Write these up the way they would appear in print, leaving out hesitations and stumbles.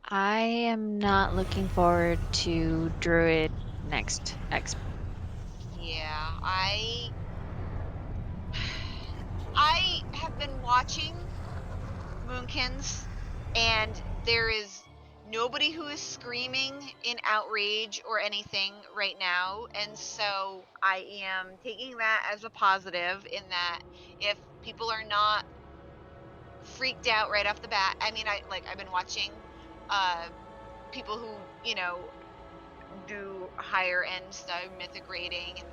I am not looking forward to Druid next X. Yeah, I have been watching Moonkins, and there is nobody who is screaming in outrage or anything right now, and so I am taking that as a positive in that if people are not freaked out right off the bat. I mean, I've been watching people who, do higher end stuff, mythic rating and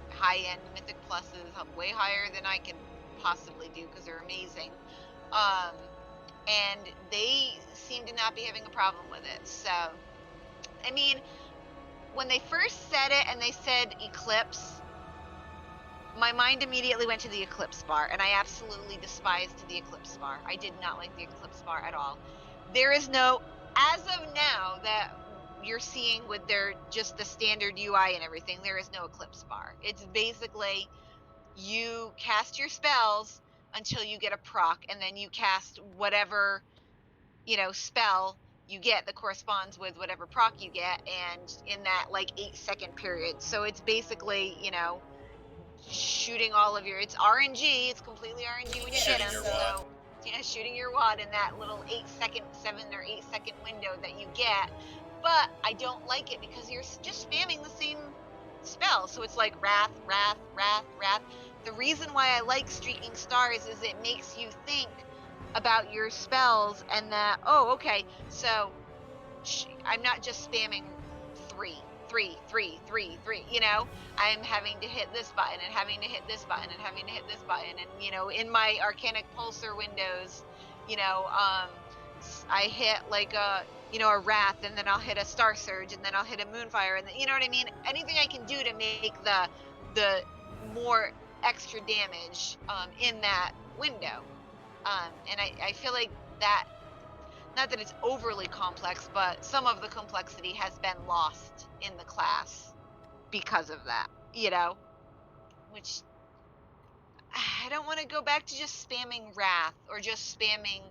high end mythic pluses, way higher than I can possibly do because they're amazing. Um, and they seem to not be having a problem with it. So, I mean, when they first said it and they said Eclipse, my mind immediately went to the Eclipse bar, and I absolutely despised the Eclipse bar. I did not like the Eclipse bar at all. There is no, as of now, that you're seeing with their just the standard UI and everything, there is no Eclipse bar. It's basically you cast your spells until you get a proc, and then you cast whatever spell you get that corresponds with whatever proc you get, and in that like 8-second period. So it's basically shooting all of your, it's RNG, it's completely RNG when you get them. So yeah, shooting your wad in that little 8-second, 7 or 8 second window that you get. But I don't like it because you're just spamming the same spell. So it's like wrath, wrath, wrath, wrath. The reason why I like streaking stars is it makes you think about your spells, and that, oh, okay, so I'm not just spamming three, three, three, three, three. I'm having to hit this button and having to hit this button and having to hit this button, and in my Arcanic Pulsar windows, I hit like a Wrath, and then I'll hit a Star Surge, and then I'll hit a Moonfire, and then, you know what I mean. Anything I can do to make the more extra damage in that window, and I feel like that, not that it's overly complex, but some of the complexity has been lost in the class because of that, which I don't want to go back to just spamming Wrath or just spamming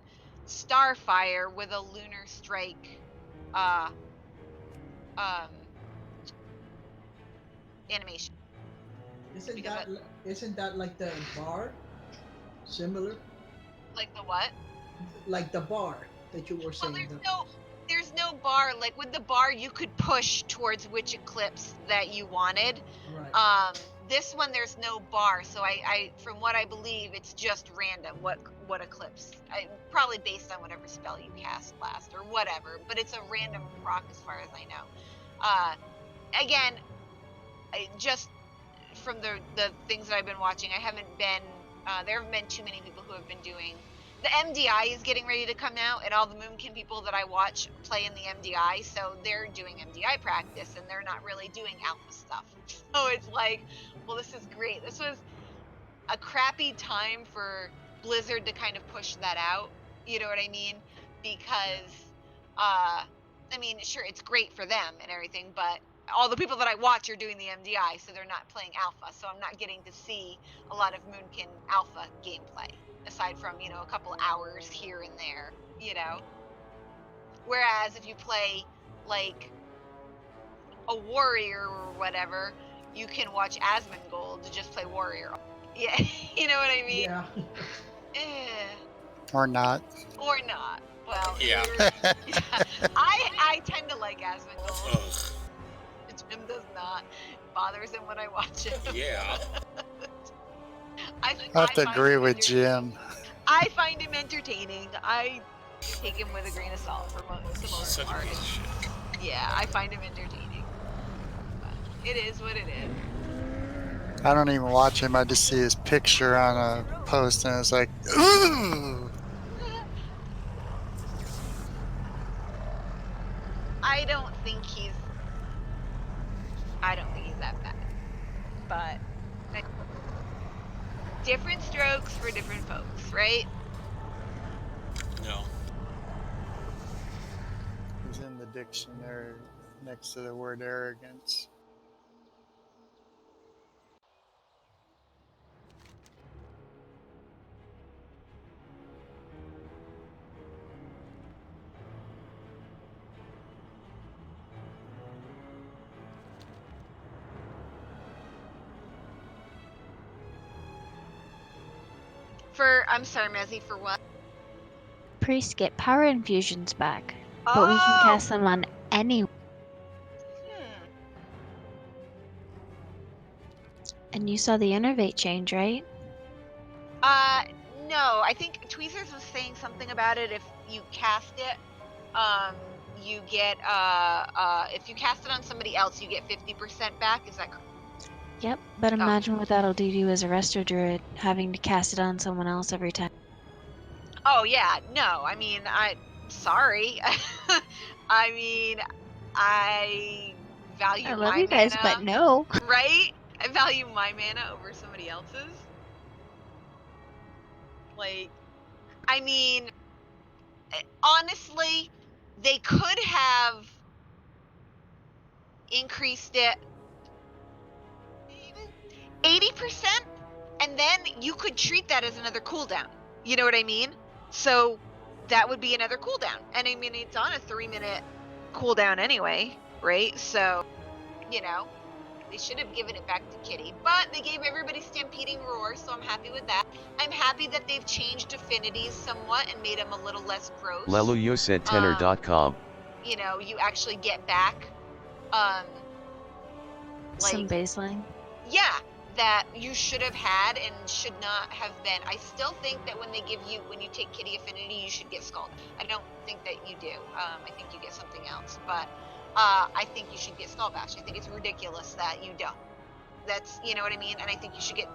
Starfire with a Lunar Strike uh, um, animation. Isn't that like the bar? Similar? Like the what? Like the bar that you were Well, saying. there's no bar. Like with the bar, you could push towards which eclipse that you wanted. Right. This one there's no bar, so I from what I believe, it's just random what eclipse. Probably based on whatever spell you cast last or whatever, but it's a random proc as far as I know. Again, just from the things that I've been watching, I haven't been. There haven't been too many people who have been doing. The MDI is getting ready to come out, and all the Moonkin people that I watch play in the MDI, so they're doing MDI practice, and they're not really doing alpha stuff. So it's like, well, this is great. This was a crappy time for Blizzard to kind of push that out. You know what I mean? Because, I mean, sure, it's great for them and everything, but all the people that I watch are doing the MDI, so they're not playing alpha. So I'm not getting to see a lot of Moonkin alpha gameplay, aside from, a couple hours here and there. Whereas if you play, like, a warrior or whatever, you can watch Asmongold to just play warrior. Yeah, you know what I mean? Yeah. Or not. Or not. Well, Yeah. I tend to like Asmongold. Jim does not. It bothers him when I watch him. Yeah. I have to agree with Jim. I find him entertaining. I take him with a grain of salt for the most part. Yeah, I find him entertaining. But it is what it is. I don't even watch him. I just see his picture on a post, and it's like, ooh. I don't think he's that bad. But different strokes for different folks, right? No. He's in the dictionary next to the word arrogance. I'm sorry, Mezzy, for what? Priests get power infusions back, but we can cast them on anyone. Hmm. And you saw the innervate change, right? No, I think Tweezers was saying something about it. If you cast it, you get if you cast it on somebody else, you get 50% back. Is that correct? Yep, but Oh. imagine what that'll do to you as a Resto Druid, having to cast it on someone else every time. Oh yeah, no. I mean, sorry. I mean, I value I love my you guys, but mana, no. right? I value my mana over somebody else's. Like, I mean, honestly, they could have increased it 80%, and then you could treat that as another cooldown. You know what I mean? So that would be another cooldown. And I mean, it's on a 3-minute cooldown anyway, right? So, you know, they should have given it back to Kitty, but they gave everybody Stampeding Roar, so I'm happy with that. I'm happy that they've changed affinities somewhat and made them a little less gross. Leluyos at tenor.com. You know, you actually get back, like, Some baseline. yeah, that you should have had and should not have been. I still think that when you take Kitty Affinity, you should get Scald. I don't think that you do. I think you get something else, but I think you should get Skull Bash. I think it's ridiculous that you don't. That's, you know what I mean? And I think you should get,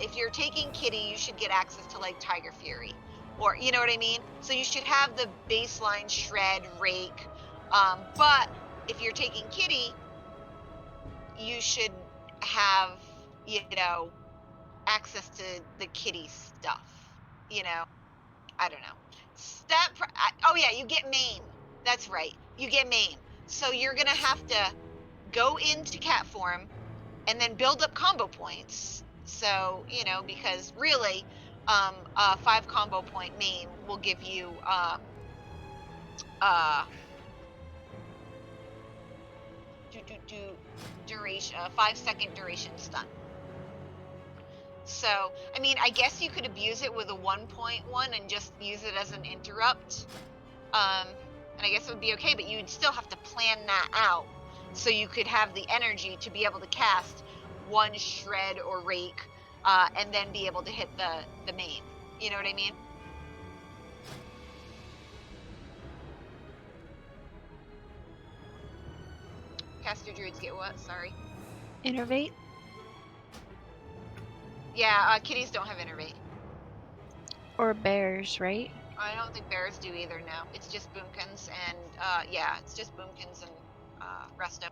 if you're taking Kitty, you should get access to like Tiger Fury, or you know what I mean? So you should have the baseline Shred, Rake, but if you're taking Kitty, you should have, you know, access to the Kitty stuff, you know? I don't know. Oh yeah, you get main. That's right. You get main. So you're gonna have to go into cat form and then build up combo points. So, you know, because really, a 5 combo point main will give you duration, 5-second duration stun. So, I mean, I guess you could abuse it with a 1.1 and just use it as an interrupt. And I guess it would be okay, but you'd still have to plan that out so you could have the energy to be able to cast one Shred or Rake, and then be able to hit the main. You know what I mean? Caster Druids get what? Sorry. Innervate? Yeah, kitties don't have Innervate. Or bears, right? I don't think bears do either now. It's just Boomkins and, yeah, it's just Boomkins and, Resto.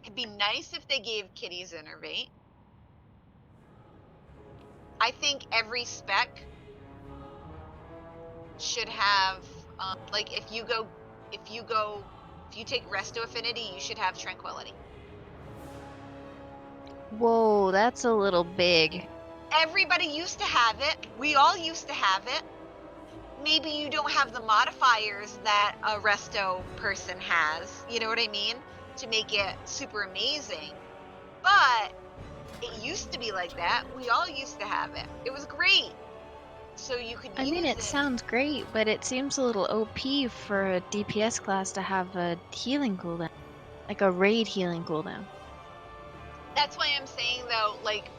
It'd be nice if they gave kitties Innervate. I think every spec should have, like, if you take Resto Affinity, you should have Tranquility. Whoa, that's a little big. Everybody used to have it. We all used to have it. Maybe you don't have the modifiers that a Resto person has, you know what I mean? To make it super amazing. But it used to be like that. We all used to have it. It was great. So you could use it. I mean, it sounds great, but it seems a little OP for a DPS class to have a healing cooldown. Like a raid healing cooldown. That's why I'm saying, though, like,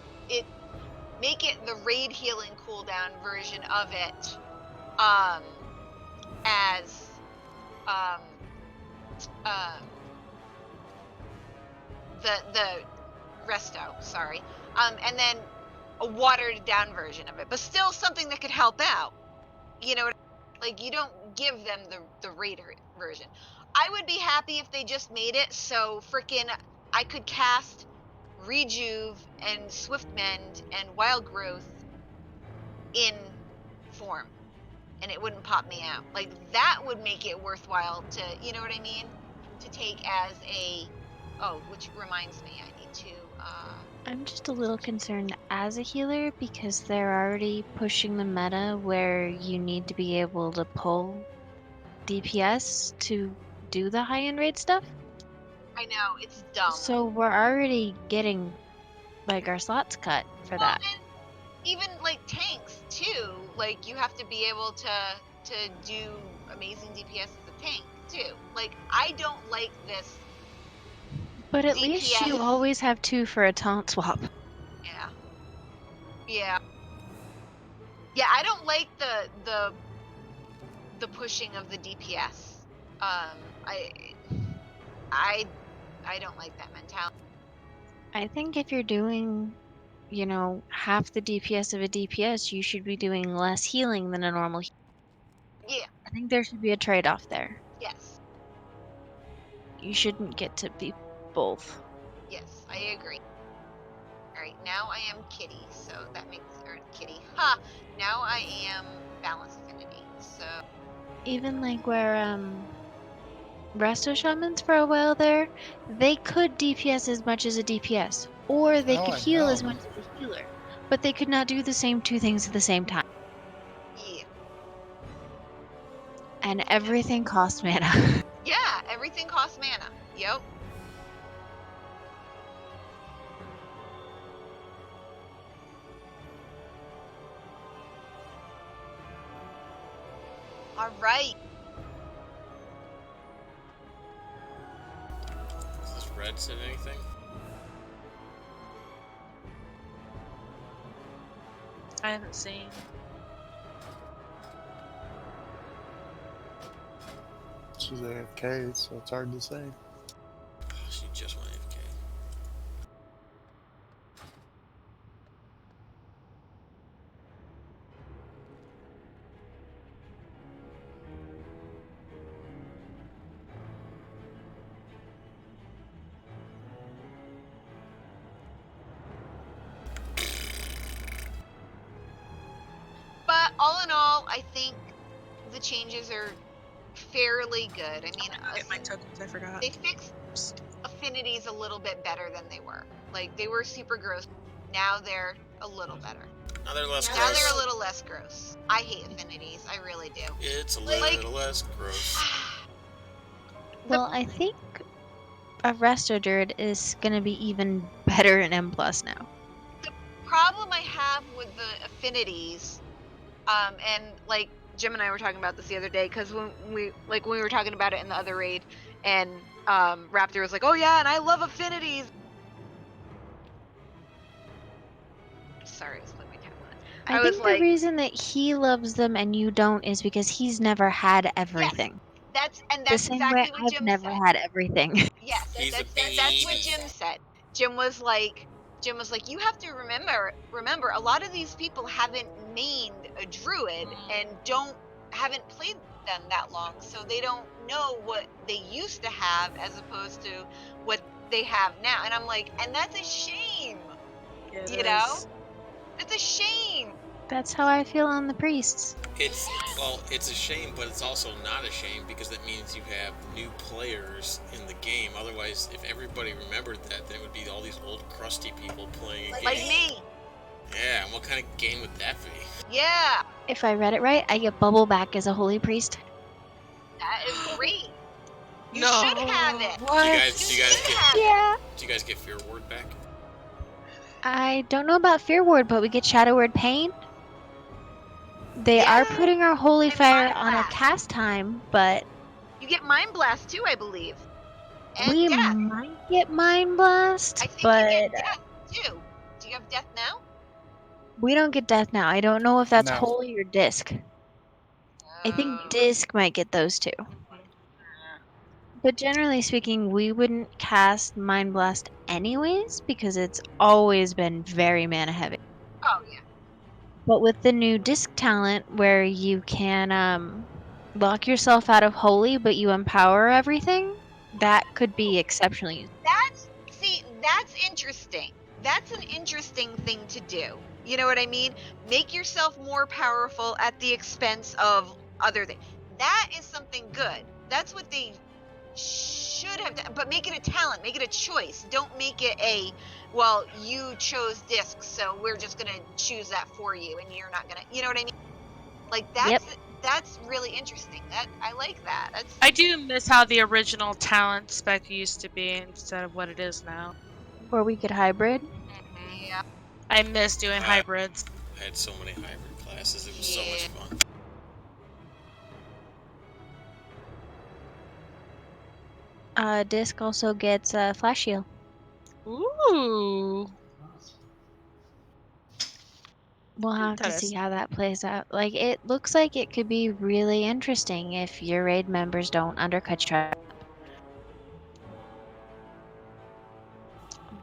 make it the raid healing cooldown version of it, as, the Resto, sorry, and then a watered down version of it, but still something that could help out, you know, like, you don't give them the raider version. I would be happy if they just made it so frickin' I could cast Rejuve and Swift Mend and Wild Growth in form, and it wouldn't pop me out. Like, that would make it worthwhile to, you know what I mean? To take as a, which reminds me, I need to, I'm just a little concerned as a healer because they're already pushing the meta where you need to be able to pull DPS to do the high-end raid stuff. I know, it's dumb. So we're already getting, like, our slots cut for that. even like tanks too. Like you have to be able to do amazing DPS as a tank too. Like I don't like this But at least you DPS. always have 2 for a taunt swap. Yeah. Yeah. Yeah, I don't like the pushing of the DPS. I don't like that mentality. I think if you're doing, half the DPS of a DPS, you should be doing less healing than a normal Yeah. I think there should be a trade-off there. Yes. You shouldn't get to be both. Yes, I agree. All right, now I am Kitty, so that makes Kitty. Ha! Now I am Balance Affinity. So Even like where Resto Shamans for a while there, they could DPS as much as a DPS, or they Oh, could I heal as know. much as a healer, but they could not do the same 2 things at the same time. yeah. And everything cost mana. Yeah, everything costs mana. Yep. All right. Has Red said anything? I haven't seen. She's AFK, so it's hard to say. Oh, she just went AFK. But all in all, I think the changes are fairly good. I mean, Get my tokens, I forgot. they fixed affinities a little bit better than they were. Like they were super gross. Now they're a little better. Now they're less Now gross. they're a little less gross. I hate affinities. I really do. It's a Like- little less gross. Well, I think a Resto Druid is gonna be even better in M+ now. Problem I have with the affinities, and like Jim and I were talking about this the other day, because when we were talking about it in the other raid, and Raptor was like, "Oh yeah, and I love affinities." Sorry, I was putting my tab on it. I was think like, the reason that he loves them and you don't is because he's never had everything. that's The same exactly way what I've Jim never said. had everything. Yes, He's a that's what baby. Jim said. Jim was like, you have to remember, a lot of these people haven't mained a druid and haven't played them that long, so they don't know what they used to have as opposed to what they have now. And I'm like, and that's a shame. It You know? is. It's a shame. That's how I feel on the priests. It's a shame, but it's also not a shame because that means you have new players in the game. Otherwise, if everybody remembered that, then it would be all these old crusty people playing a game. Like me. Yeah, and what kind of game would that be? Yeah, If I read it right, I get bubble back as a holy priest. that is great. You No. should have it. What? Do you guys get Fear Ward back? I don't know about Fear Ward, but we get Shadow Word Pain. They Yeah, are putting our Holy and Fire Mind on a Blast. cast time, but You get Mind Blast too, I believe. And we Death. might get Mind Blast, I think but you get Death too. Do you have Death now? we don't get Death now. I don't know if that's No. Holy or Disc. I think Oh. Disc might get those two. But generally speaking, we wouldn't cast Mind Blast anyways because it's always been very mana heavy. Oh yeah. But with the new disc talent where you can lock yourself out of holy but you empower everything, that could be exceptionally useful. That's interesting. That's an interesting thing to do. You know what I mean? Make yourself more powerful at the expense of other things. That is something good. That's what they should have done. But make it a talent. Make it a choice. Don't make it well, you chose discs, so we're just going to choose that for you, and you're not going to, you know what I mean? Like, that's really interesting. I like that. I do miss how the original talent spec used to be instead of what it is now. Or we could hybrid. Yeah. I miss doing hybrids. I had so many hybrid classes. It was so much Yeah. fun. Disc also gets a flash shield. Ooh. We'll have to see Interesting. how that plays out. Like, it looks like it could be really interesting if your raid members don't undercut you.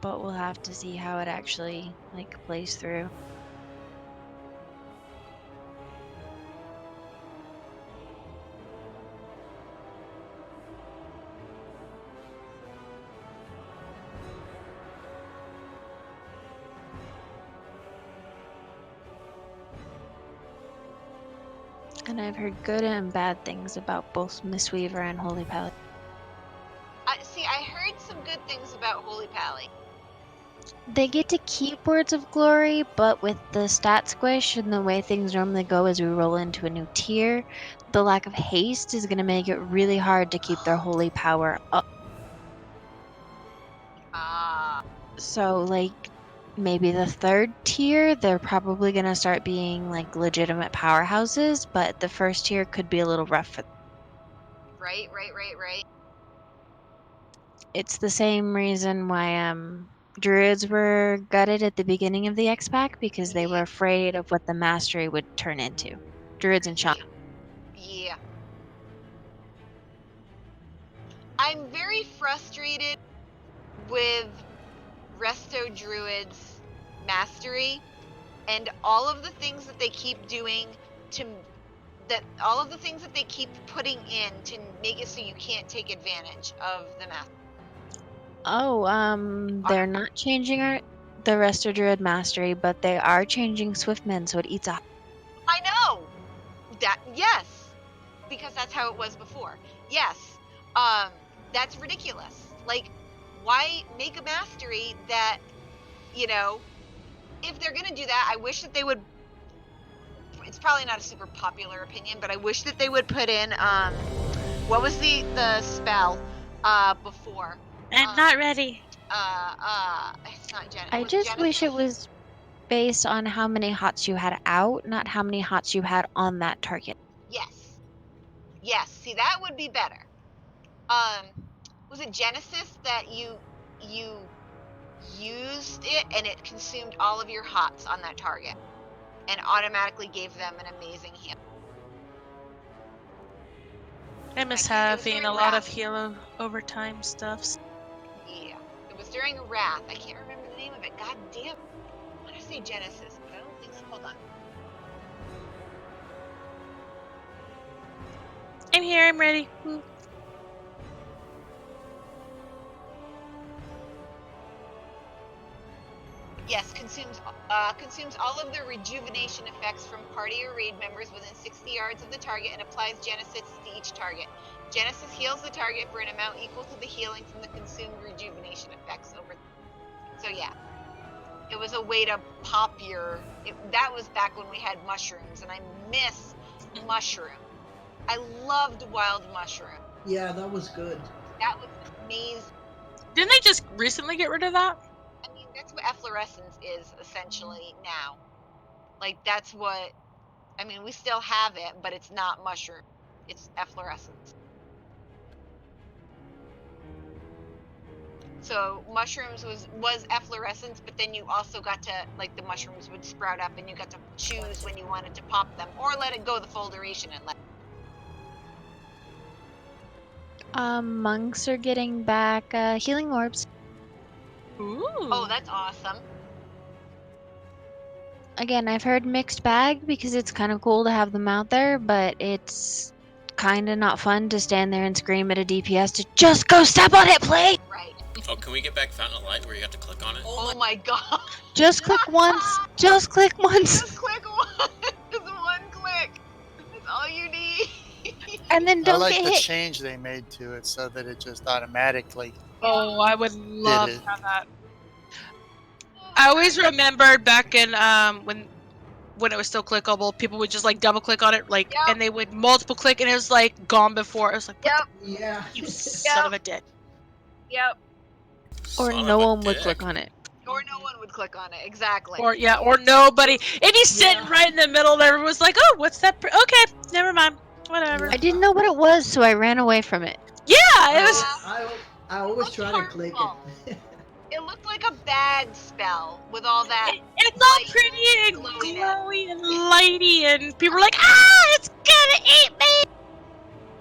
But we'll have to see how it actually, like, plays through. And I've heard good and bad things about both Mistweaver and Holy Pally. See, I heard some good things about Holy Pally. They get to keep Words of Glory, but with the stat squish and the way things normally go as we roll into a new tier, the lack of haste is going to make it really hard to keep their holy power up. Ah. So, like, maybe the third tier, they're probably going to start being, like, legitimate powerhouses, but the first tier could be a little rough for them. Right. It's the same reason why druids were gutted at the beginning of the X pack, because they were Yeah. afraid of what the mastery would turn into. Druids and shamans. Yeah. I'm very frustrated with Resto Druid's mastery and all of the things that they keep doing all of the things that they keep putting in to make it so you can't take advantage of the mastery. Oh, they're not changing the Resto Druid mastery, but they are changing Swiftman, so it eats a. I know that, yes, because that's how it was before. Yes, that's ridiculous. Like, why make a mastery that, if they're gonna do that, I wish that they would. It's probably not a super popular opinion, but I wish that they would put in what was the spell before? I'm not ready. It's not Gen. I Was just wish it Genesis? was based on how many hots you had out, not how many hots you had on that target. Yes. See, that would be better. Was it Genesis that you used it and it consumed all of your hots on that target and automatically gave them an amazing heal? I miss It was having during a lot of Wrath. heal overtime stuffs. Yeah, it was during Wrath. I can't remember the name of it. God damn. I want to say Genesis, but I don't think so. Hold on. I'm here. I'm ready. Woo. Yes, consumes all of the rejuvenation effects from party or raid members within 60 yards of the target and applies Genesis to each target. Genesis heals the target for an amount equal to the healing from the consumed rejuvenation effects over. So yeah, it was a way to pop your. That was back when we had mushrooms, and I miss mushroom. I loved wild mushroom. Yeah, that was good. That was amazing. Didn't they just recently get rid of that? I mean, that's what efflorescence is essentially now. Like, that's what. I mean, we still have it, but it's not mushroom. It's efflorescence. So mushrooms was efflorescence, but then you also got to, like, the mushrooms would sprout up, and you got to choose when you wanted to pop them or let it go the full duration and let. Monks are getting back healing orbs. Ooh. Oh, that's awesome. Again, I've heard mixed bag because it's kind of cool to have them out there, but it's kind of not fun to stand there and scream at a DPS to just go step on it, please. Right. Oh, can we get back Fountain of Light where you have to click on it? Oh my god. Just click once. Just click once. Just click one. Just one click. That's all you need. And then I don't like get the hit. change they made to it so that it just automatically Oh, I would love it. to have that. I always remembered back in when it was still clickable, people would just like double click on it, like, Yep. and they would multiple click, and it was like gone before. It was like, what Yep. Yeah. the, you son of a dick. Yep. Or Son no of a one would dick. click on it. Or no one would click on it. Exactly. Or nobody. And he's sitting Yeah. right in the middle, and everyone's like, "Oh, what's that? Okay, never mind. Whatever." I didn't know what it was, so I ran away from it. Yeah, I, it was. I always looked try to click harmful. it. It looked like a bad spell with all that It's all light pretty and glowiness. glowy and lighty, and people are like, "Ah, it's gonna eat me!"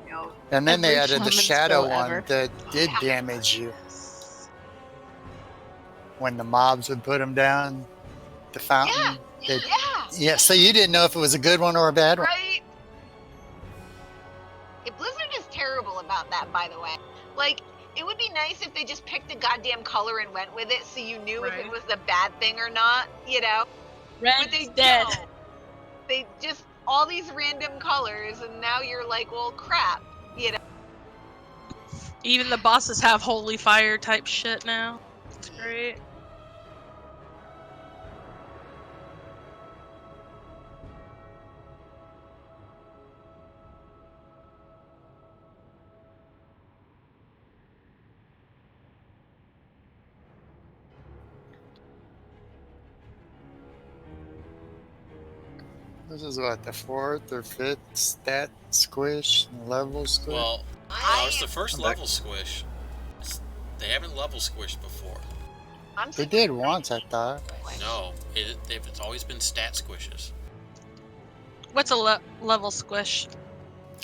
You know, And then they Every added the shaman shadow spell one ever. that did Yeah. damage you when the mobs would put them down the fountain. yeah, Yeah, so you didn't know if it was a good one or a bad one. right. If Blizzard is terrible about that, by the way. Like, it would be nice if they just picked a goddamn color and went with it, so you knew if it Right. was a bad thing or not. You know. But they Red's dead. don't. They just all these random colors, and now you're like, well, crap. You know. Even the bosses have holy fire type shit now. It's great. This is what, the fourth or fifth stat squish, level squish? Well, no, it's the first I'm back. level squish. They haven't level squished before. I'm They did once, I thought. No, it's always been stat squishes. What's a level squish?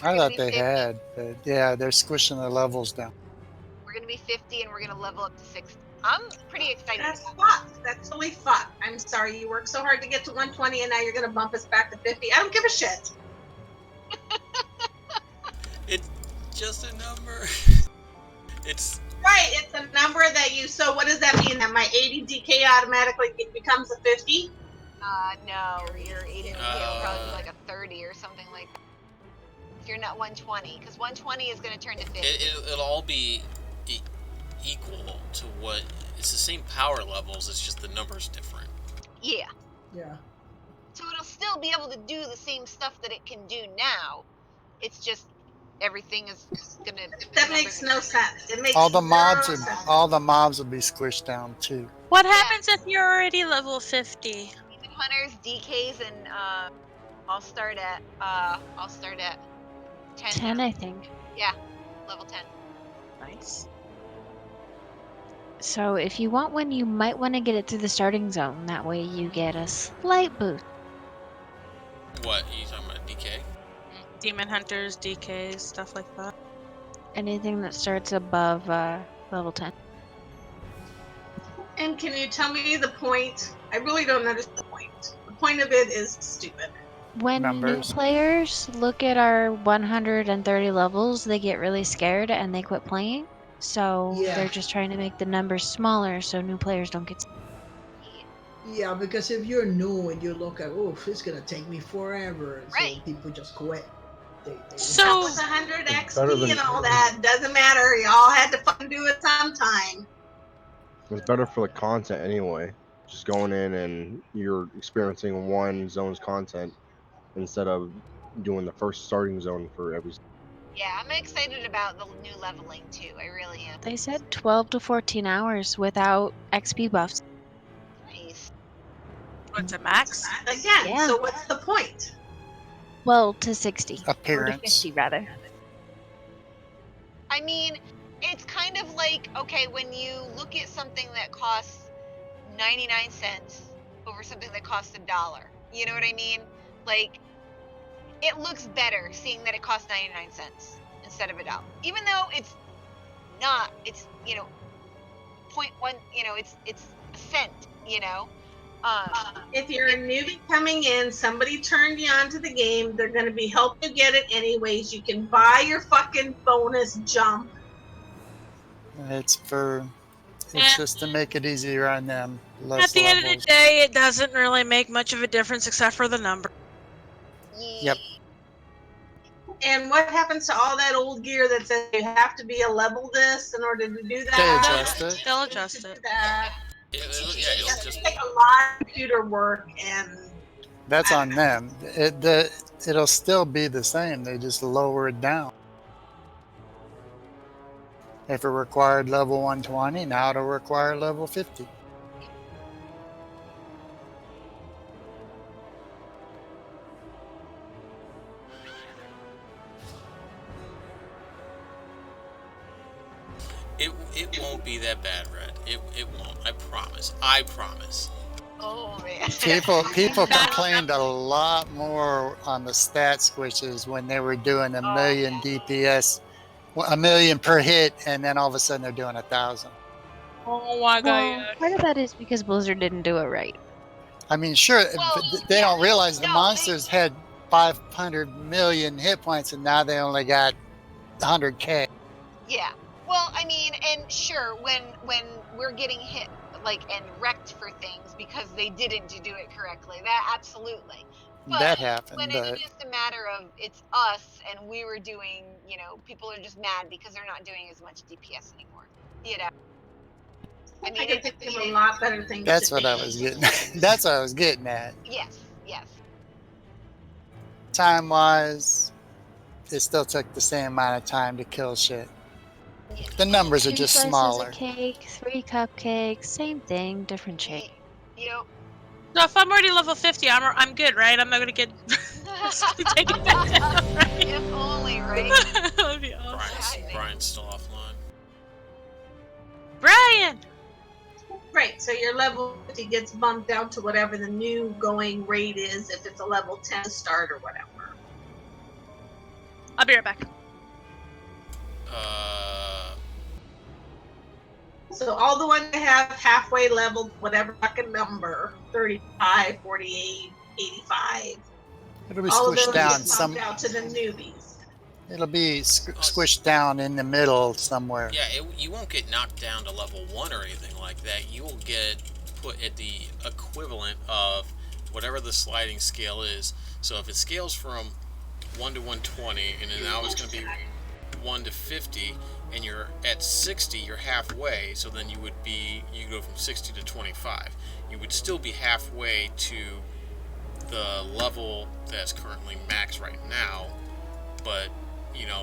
I We're thought gonna be they 50. had, but yeah, they're squishing the levels down. We're gonna be 50, and we're gonna level up to 60. I'm pretty excited. That's fucked. That's totally fucked. I'm sorry you worked so hard to get to 120 and now you're gonna bump us back to 50. I don't give a shit. It's just a number. It's Right, it's a number that you. So what does that mean? That my 80 DK automatically becomes a 50? No, your 80 will probably be like a 30 or something like that. If you're not 120, because 120 is gonna turn to 50. it'll all be equal to what. It's the same power levels. It's just the numbers different. Yeah. Yeah. So it'll still be able to do the same stuff that it can do now. It's just everything is gonna. That makes no sense. It makes All the zero mobs sense. will be squished down too. What happens if you're already level 50? Demon hunters, DKs, and I'll start at 10. 10, now. I think. Yeah, level 10. Nice. So if you want one, you might want to get it through the starting zone. That way you get a slight boost. What? You talking about DK? Demon hunters, DKs, stuff like that. Anything that starts above level 10. And can you tell me the point? I really don't understand the point. The point of it is stupid. When Numbers. new players look at our 130 levels, they get really scared and they quit playing. So Yeah. they're just trying to make the numbers smaller so new players don't get. Yeah, because if you're new and you look at, oh, it's gonna take me forever, Right. so people just quit. They So- That was 100 It's better XP than- and all that. Doesn't matter. Y'all had to fucking do it sometime. It's better for the content anyway. Just going in and you're experiencing one zone's content instead of doing the first starting zone for every. Yeah, I'm excited about the new leveling too. I really am. They said 12 to 14 hours without XP buffs. Nice. What's a max? Again, Yeah. so what's the point? Well, to 60. Or to Appearance. 50, rather. I mean, it's kind of like, okay, when you look at something that costs 99 cents over something that costs $1. You know what I mean? Like, it looks better seeing that it costs 99 cents instead of $1. Even though it's not, it's, 0.1, it's a cent, If you're a newbie coming in, somebody turned you on to the game, they're going to be helping you get it anyways. You can buy your fucking bonus jump. It's Yeah. just to make it easier on them. At the end of the day, it doesn't really make much of a difference except for the number. Yep. And what happens to all that old gear that says you have to be a level this in order to do that? They adjust it. They'll adjust To it. do that. It'll It's just take a lot of computer work and That's on them. It'll still be the same. They just lower it down. If it required level 120, now it'll require level 50. It won't be that bad, Red. It won't. I promise. I promise. Oh man. People complained a lot more on the stat squishes when they were doing a million DPS, a million per hit, and then all of a sudden they're doing 1,000. Oh my god. Well, part of that is because Blizzard didn't do it right. I mean, sure, Well, they yeah, don't realize the no, monsters had 500 million hit points, and now they only got 100K. Yeah. Well, I mean, and sure, when we're getting hit like and wrecked for things because they didn't do it correctly, that absolutely. But That happened, when but it's just a matter of it's us and we were doing, people are just mad because they're not doing as much DPS anymore. You know. I mean, I can think of a lot better things. that's to what I do. was getting. That's what I was getting at. Yes. Yes. Time wise, it still took the same amount of time to kill shit. Yeah. The numbers are 2 just slices smaller. of cake, 3 cupcakes, same thing, different shape. Yep. So if I'm already level 50, I'm good, right? I'm not gonna get taken back down, right? If only, right? That'd be awesome. Brian's still offline. Brian! Right, so your level 50 gets bumped down to whatever the new going rate is, if it's a level 10 start or whatever. I'll be right back. So all the ones that have halfway leveled, whatever fucking number, 35, 48, 85, It'll be all of squished those down get some. bumped out to the newbies. It'll be squished down in the middle somewhere. Yeah, you won't get knocked down to level 1 or anything like that. You will get put at the equivalent of whatever the sliding scale is. So if it scales from 1 to 120, and then now it's going to be 1 to 50, and you're at 60, you're halfway. So then you go from 60 to 25. You would still be halfway to the level that's currently max right now, but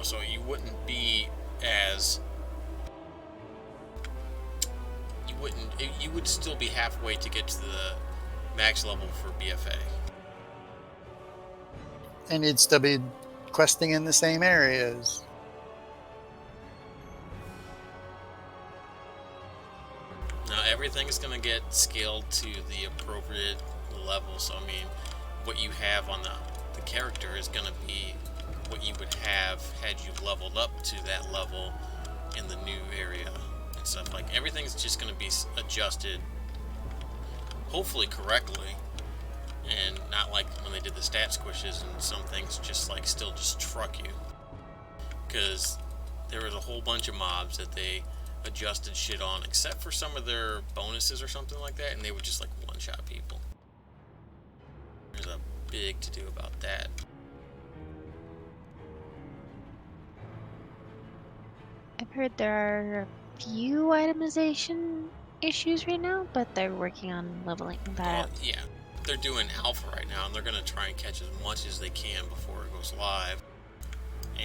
so you wouldn't be as you would still be halfway to get to the max level for BFA. And you'd still be questing in the same areas. Now everything is going to get scaled to the appropriate level. So I mean, what you have on the character is going to be what you would have had you leveled up to that level in the new area and stuff. Like everything's just going to be adjusted, hopefully correctly, and not like when they did the stat squishes and some things just like still just truck you. Because there was a whole bunch of mobs that they adjusted shit on, except for some of their bonuses or something like that, and they would just like one-shot people. There's a big to-do about that. I've heard there are a few itemization issues right now, but they're working on leveling that out. Yeah, they're doing alpha right now, and they're going to try and catch as much as they can before it goes live.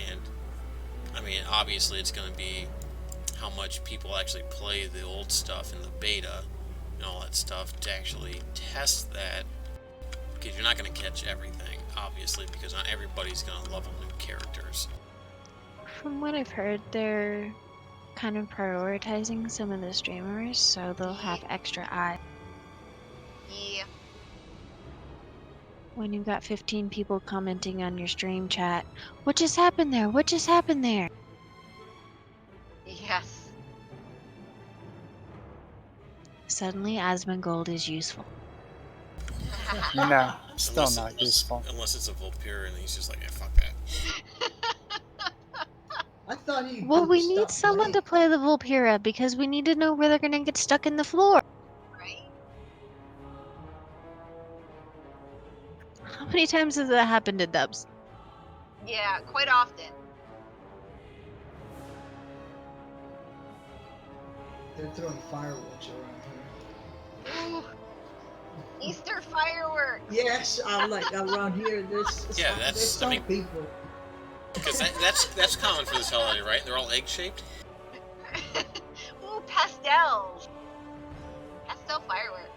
And, I mean, obviously it's going to be how much people actually play the old stuff in the beta and all that stuff to actually test that, because you're not going to catch everything, obviously, because not everybody's going to level new characters. From what I've heard, they're kind of prioritizing some of the streamers, so they'll have extra eyes. Yeah. When you've got 15 people commenting on your stream chat, what just happened there? What just happened there? Yes. Suddenly, Asmongold is useful. No, still not useful. Unless it's a Vulpira and he's just like, yeah, fuck that. I thought he. Well, we need someone to play the Vulpira because we need to know where they're gonna get stuck in the floor. Right? How many times has that happened to Dubs? Yeah, quite often. They're throwing fireworks around here. Ooh. Easter fireworks. Yes, I'm like around here. There's some people. Because that's common for this holiday, right? They're all egg-shaped? Ooh, pastels. Pastel fireworks.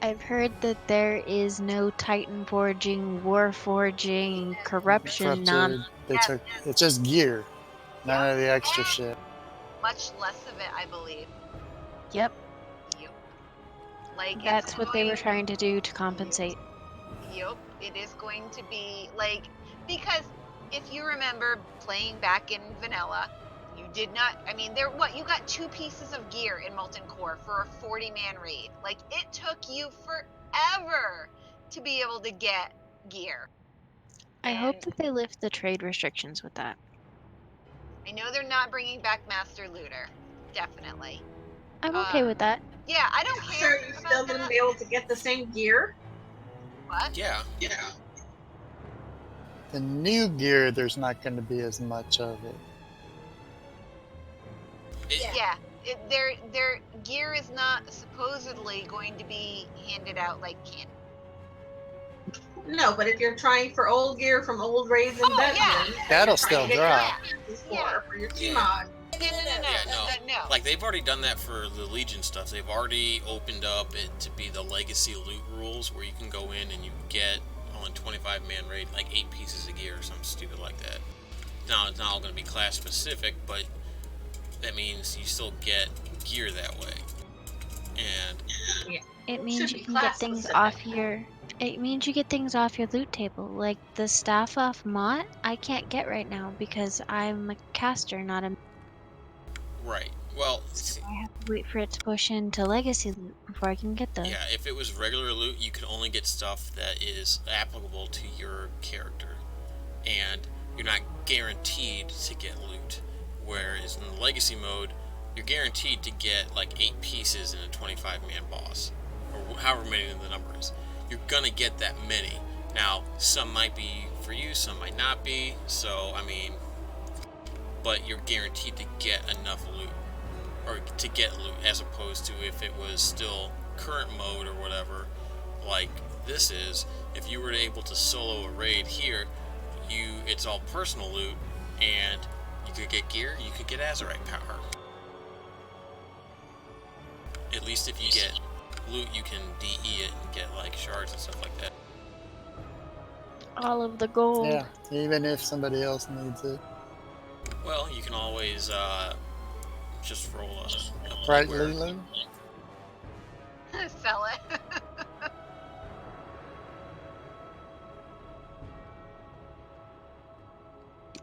I've heard that there is no Titan forging, war forging, corruption, It's just gear. None of the extra shit. much less of it, I believe. Yep, Yep. Like that's it's what they were going. trying to do to compensate. Yep, it is going to be like, because if you remember playing back in vanilla, you did not. I mean, you got 2 pieces of gear in Molten Core for a 40-man raid. Like it took you forever to be able to get gear. I hope And that they lift the trade restrictions with that. I know they're not bringing back Master Looter, definitely. I'm okay with that. Yeah, I don't So care are you still about going to that. be able to get the same gear? What? Yeah. The new gear, there's not going to be as much of it. Yeah, their gear is not supposedly going to be handed out like candy. No, but if you're trying for old gear from old raids and dungeons, That'll you're trying still to get drop. for your Yeah. T-Mod. No. Like they've already done that for the Legion stuff. They've already opened up it to be the legacy loot rules, where you can go in and you get on 25-man raid like 8 pieces of gear or something stupid like that. Now it's not all going to be class specific, but that means you still get gear that way. And It means Should you be can get class things specific. off your. It means you get things off your loot table, like the staff off Mott. I can't get right now because I'm a caster, not a. right. Well, So I have to wait for it to push into legacy loot before I can get those. yeah, if it was regular loot, you can only get stuff that is applicable to your character, and you're not guaranteed to get loot. Whereas in the legacy mode, you're guaranteed to get like 8 pieces in a 25-man boss, or however many the number is. You're gonna get that many. Now, some might be for you, some might not be. So, I mean, but you're guaranteed to get enough loot, or to get loot, as opposed to if it was still current mode or whatever, like this is. If you were able to solo a raid here, it's all personal loot, and you could get gear, you could get Azerite power. At least if you get loot, you can DE it and get like shards and stuff like that. All of the gold. Yeah, even if somebody else needs it. Well, you can always just roll a Right, where- Lulu? Sell it.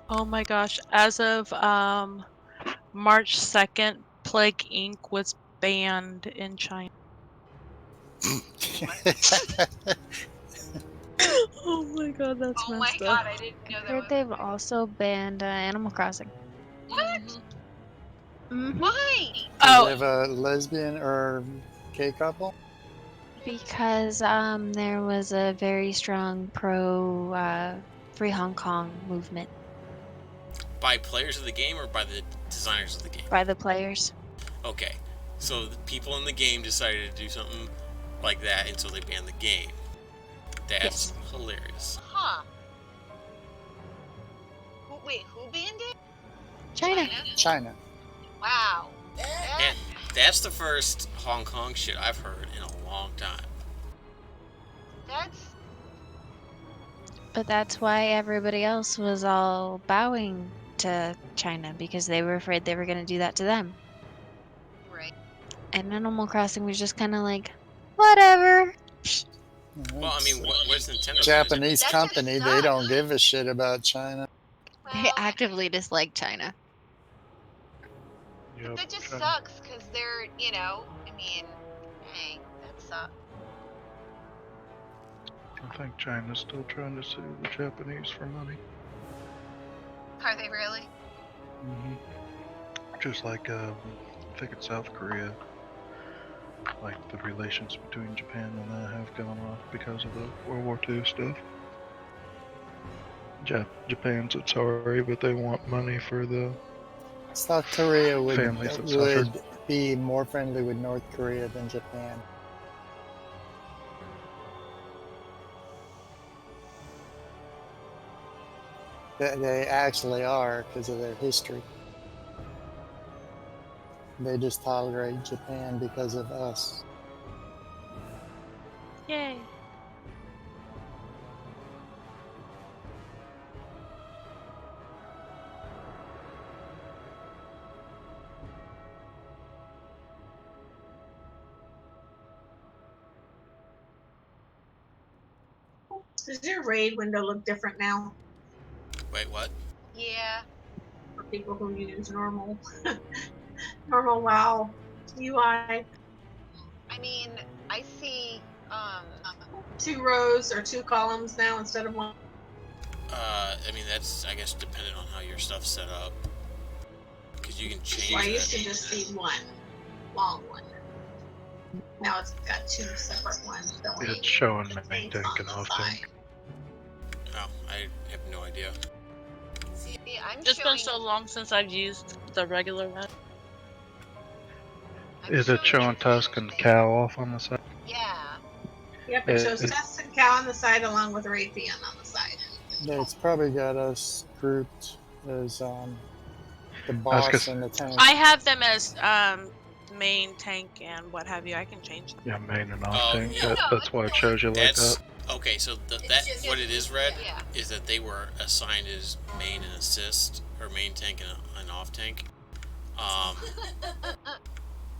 Oh my gosh! As of March 2nd, Plague Inc. was banned in China. Oh my god, that's Oh my messed god, up. I didn't know I that heard was. they've also banned Animal Crossing. What? Mm-hmm. Why? Because Oh, they have a lesbian or gay couple? Because there was a very strong pro free Hong Kong movement by players of the game or by the designers of the game? by the players. Okay, so the people in the game decided to do something like that, and so they banned the game. That's hilarious. Huh. Wait, who banned it? China. China. Wow. And that's the first Hong Kong shit I've heard in a long time. That's But that's why everybody else was all bowing to China because they were afraid they were going to do that to them. right. And Animal Crossing was just kind of like, whatever. Well, I mean, what's Nintendo? Japanese That just company, they sucks. don't give a shit about China. They Well, actively dislike China. that just sucks because they're, I mean, dang, that sucks. I think China's still trying to sue the Japanese for money. Are they really? Just like, I think it's South Korea. Like, the relations between Japan and that have gone off because of the World War II stuff. Japan said sorry, but they want money for the South Korea would families that suffered. be more friendly with North Korea than Japan. They actually are because of their history. They just tolerate Japan because of us. Yay. Does your raid window look different now Wait, what? Yeah. for people who use normal normal WoW UI? I mean, I see 2 rows or 2 columns now instead of 1. I mean, that's, I guess, dependent on how your stuff's set up. Because you can change Well, I that. used to just see 1 long one. Now it's got 2 separate ones going. It's showing the main tanks tank on and the off side. tank. Oh, I have no idea. See, I'm It's showing been so long since I've used the regular one. Is it showing Tusk and Cow off on the side? Yeah. Yep, it shows Tusk and Cow on the side along with Raytheon on the side. Yeah, it's probably got us grouped as the I was boss gonna- and the tank. I have them as main tank and what have you. I can change them. Yeah, main and off Oh, tank. yeah. That's why it shows you like That's that. okay. So that what it is, Red, Yeah. is that they were assigned as main and assist, or main tank and off tank.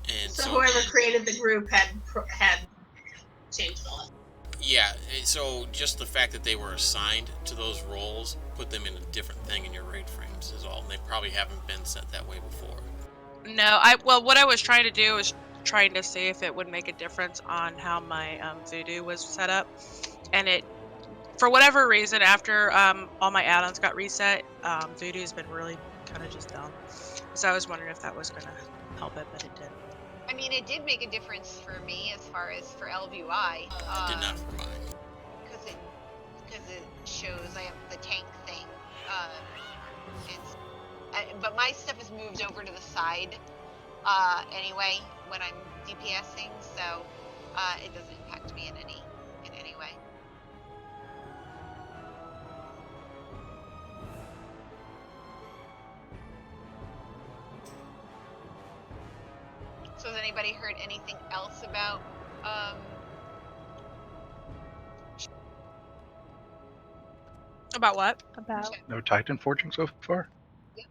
And So whoever created the group had changed all that. Yeah, so just the fact that they were assigned to those roles put them in a different thing in your raid frames is all, and they probably haven't been set that way before. No, well, what I was trying to do was trying to see if it would make a difference on how my Voodoo was set up, and it, for whatever reason, after all my add-ons got reset, Voodoo's been really kind of just dumb. So I was wondering if that was gonna help it, but it didn't. I mean, it did make a difference for me as far as for LVUI. It did not for mine. Because it shows I have the tank thing. But my stuff is moved over to the side anyway when I'm DPSing, so it doesn't impact me in any way. So has anybody heard anything else about About what? About No Titan forging so far? Yep.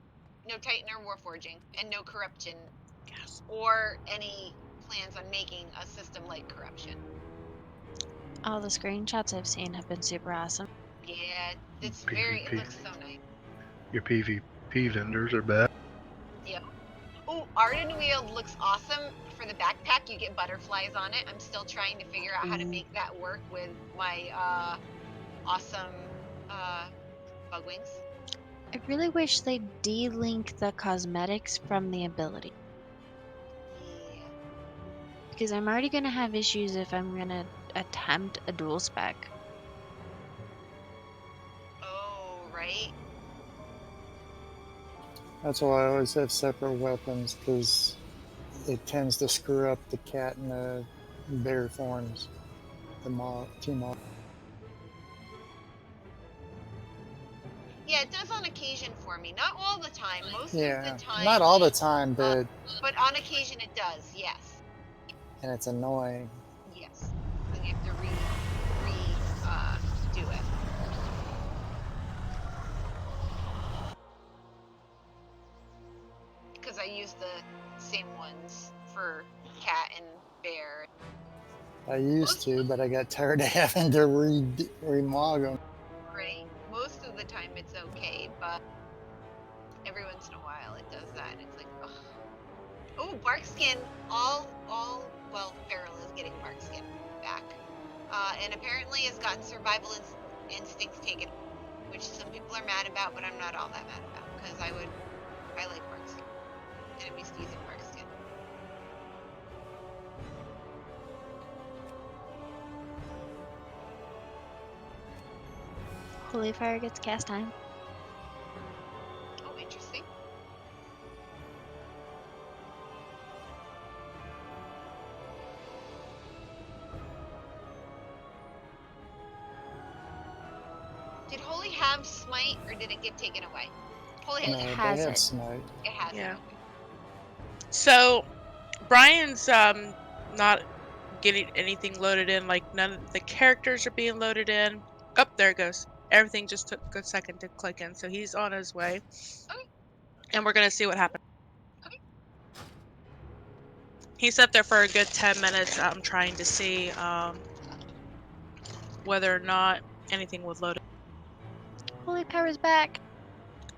No Titan or Warforging, and no Corruption. Yes. Or any plans on making a system like Corruption. All the screenshots I've seen have been super awesome. Yeah, it's PvP. it looks so nice. Your PvP vendors are bad. Yep. Oh, Arden Wheel looks awesome. For the backpack, you get butterflies on it. I'm still trying to figure out how to make that work with my awesome bug wings. I really wish they'd de-link the cosmetics from the ability. Yeah. Because I'm already going to have issues if I'm going to attempt a dual spec. Oh, right. That's why I always have separate weapons, because it tends to screw up the cat and the bear forms. The two mob. Yeah, it does on occasion for me. Not all the time. Most of Yeah, the time. not all the time, but But on occasion it does. Yes. and it's annoying. Yes. So you have to do it. Because I use the same ones for cat and bear. I used to, but I got tired of having to remog them. Right. Most of the time it's okay, but every once in a while it does that, and it's like, ugh. Oh, Barkskin. Well, Feral is getting Barkskin back. And apparently has gotten survival instincts taken, which some people are mad about, but I'm not all that mad about, because I like Barkskin. And I'm used to using Barkskin. Holy Fire gets cast time. Oh, interesting. Did Holy have Smite, or did it get taken away? Holy No, has they it. have smite. It has Yeah. it. So, Brian's not getting anything loaded in. Like none of the characters are being loaded in. Oh, there it goes. Everything just took a second to click in, so he's on his way. Okay. And we're gonna see what happens. Okay. He sat there for a good 10 minutes. Trying to see whether or not anything with loaded. Holy power's back.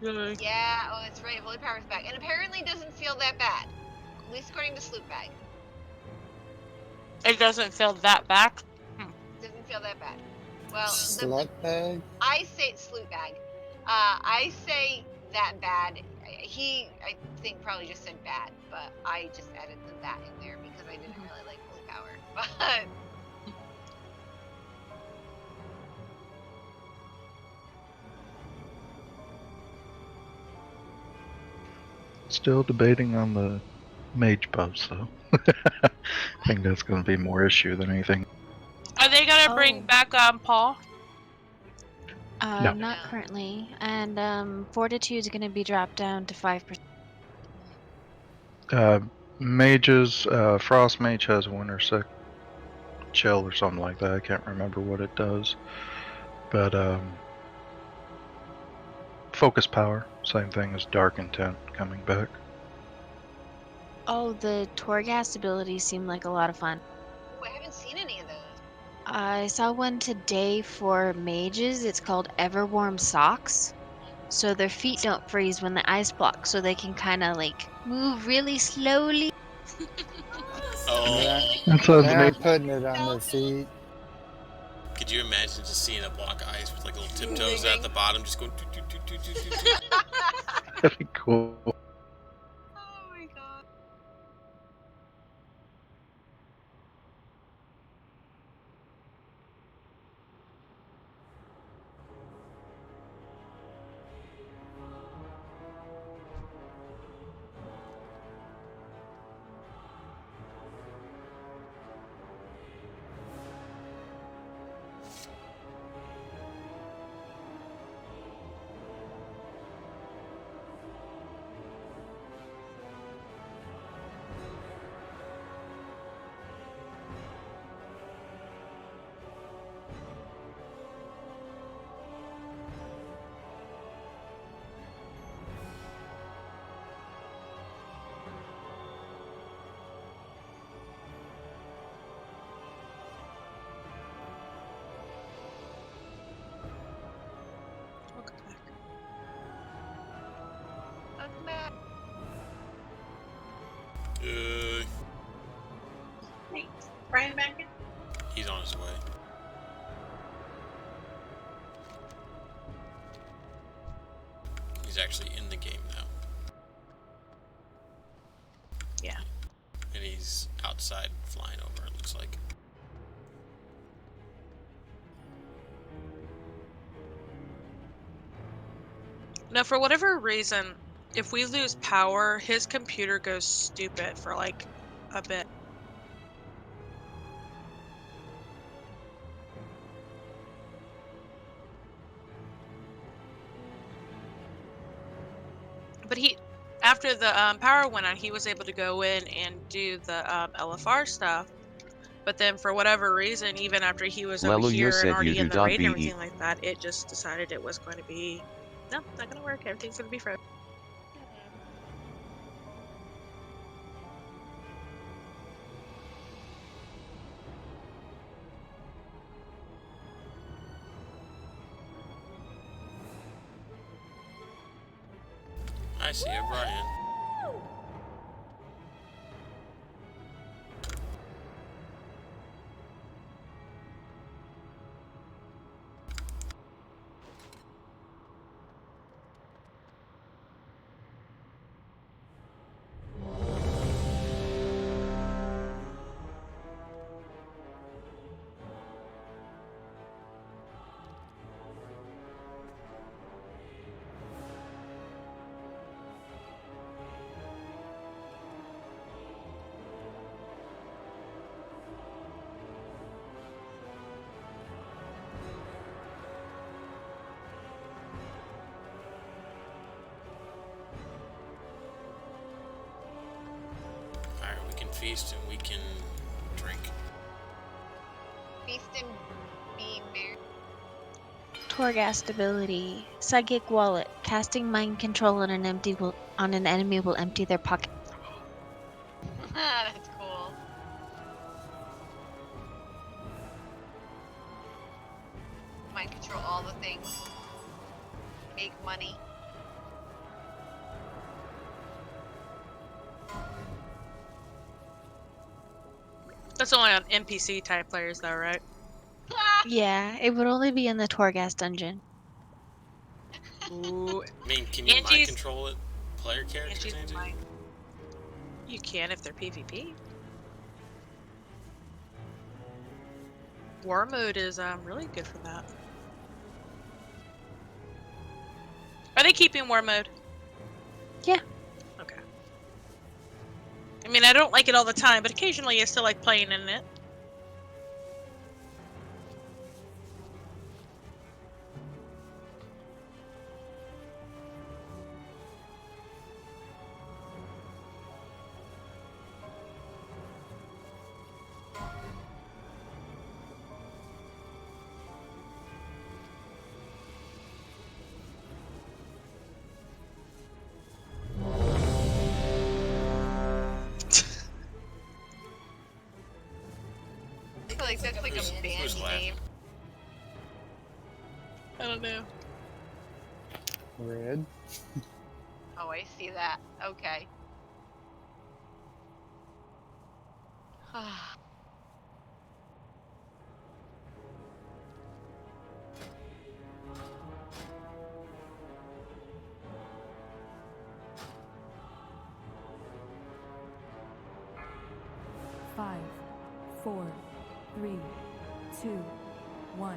Yay. Yeah, oh, that's right. Holy Power's back. And apparently doesn't feel that bad. At least according to Sloopbag. It doesn't feel that back. Doesn't feel that bad. Well, Slut bag? I say Sloopbag. I say that bad. I think, probably just said bad, but I just added the that in there because I didn't really like Holy Power. But Still debating on the mage buffs, though. I think that's going to be more issue than anything. Are they gonna bring back Paul? No. Not currently. And Fortitude's gonna be dropped down to 5%. Mages, Frost Mage has Winter Sick Chill or something like that. I can't remember what it does. But Focus Power, same thing as Dark Intent coming back. Oh, the Torghast abilities seem like a lot of fun. ooh, I haven't seen any of those. I saw one today for mages. It's called Everwarm Socks. So their feet don't freeze when the ice blocks, so they can kind of like move really slowly. Oh, That sounds They neat. aren't putting it on their feet. could you imagine just seeing a block of ice with like little tiptoes at the bottom, just going. That'd be cool. Oh my god. Welcome back. Hey, Brian back in? He's on his way. He's actually in the game now. Yeah. And he's outside flying over, it looks like. Now, for whatever reason, if we lose power, his computer goes stupid for like a bit. But after the power went out, he was able to go in and do the LFR stuff. But then, for whatever reason, even after he was over Lelu, you here and said already you in do the raid and .be. everything like that, it just decided it was going to be, no, not going to work. Everything's going to be frozen. I see it, Brian. Alright, we can feast and we can drink. Feast and be merry. Torghast ability. Psychic Wallet. Casting mind control on an enemy will empty their pocket. That's cool. Mind control That's only on NPC type players, though, right? Yeah, it would only be in the Torghast dungeon. Ooh, I mean, can you mind Angie's control it? Player characters, Angie? mine. You can if they're PvP. War mode is really good for that. Are they keeping war mode? Yeah. Okay. I mean, I don't like it all the time, but occasionally I still like playing in it. I feel like that's like a band Who's name. laughing? I don't know. Red. Oh, I see that. Okay. Five, 4, 3, 2, 1.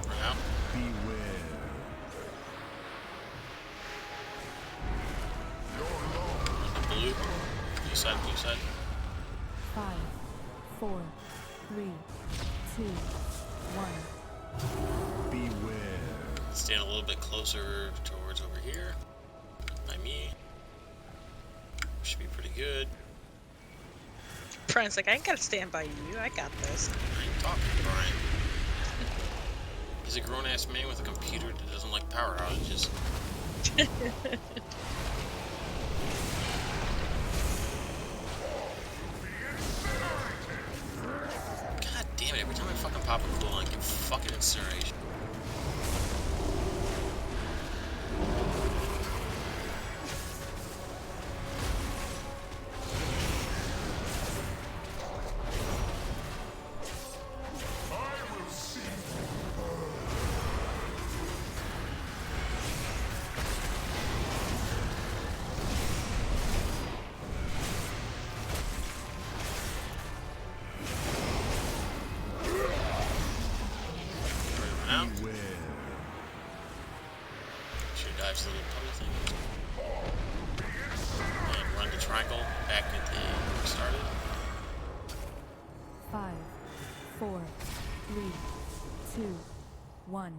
We're out. Blue. Blue side, blue side. 5, 4, 3, 2, 1. Stand a little bit closer towards over here. By me. Should be pretty good. Brian's like, I ain't gotta stand by you. I got this. I ain't talking, Brian. He's a grown-ass man with a computer that doesn't like power outages. God damn it, every time I fucking pop a cooldown, I get fucking incineration. Out. Should dives the little puddle thing. And run the triangle back at the where we started. 5, 4, 3, 2, 1.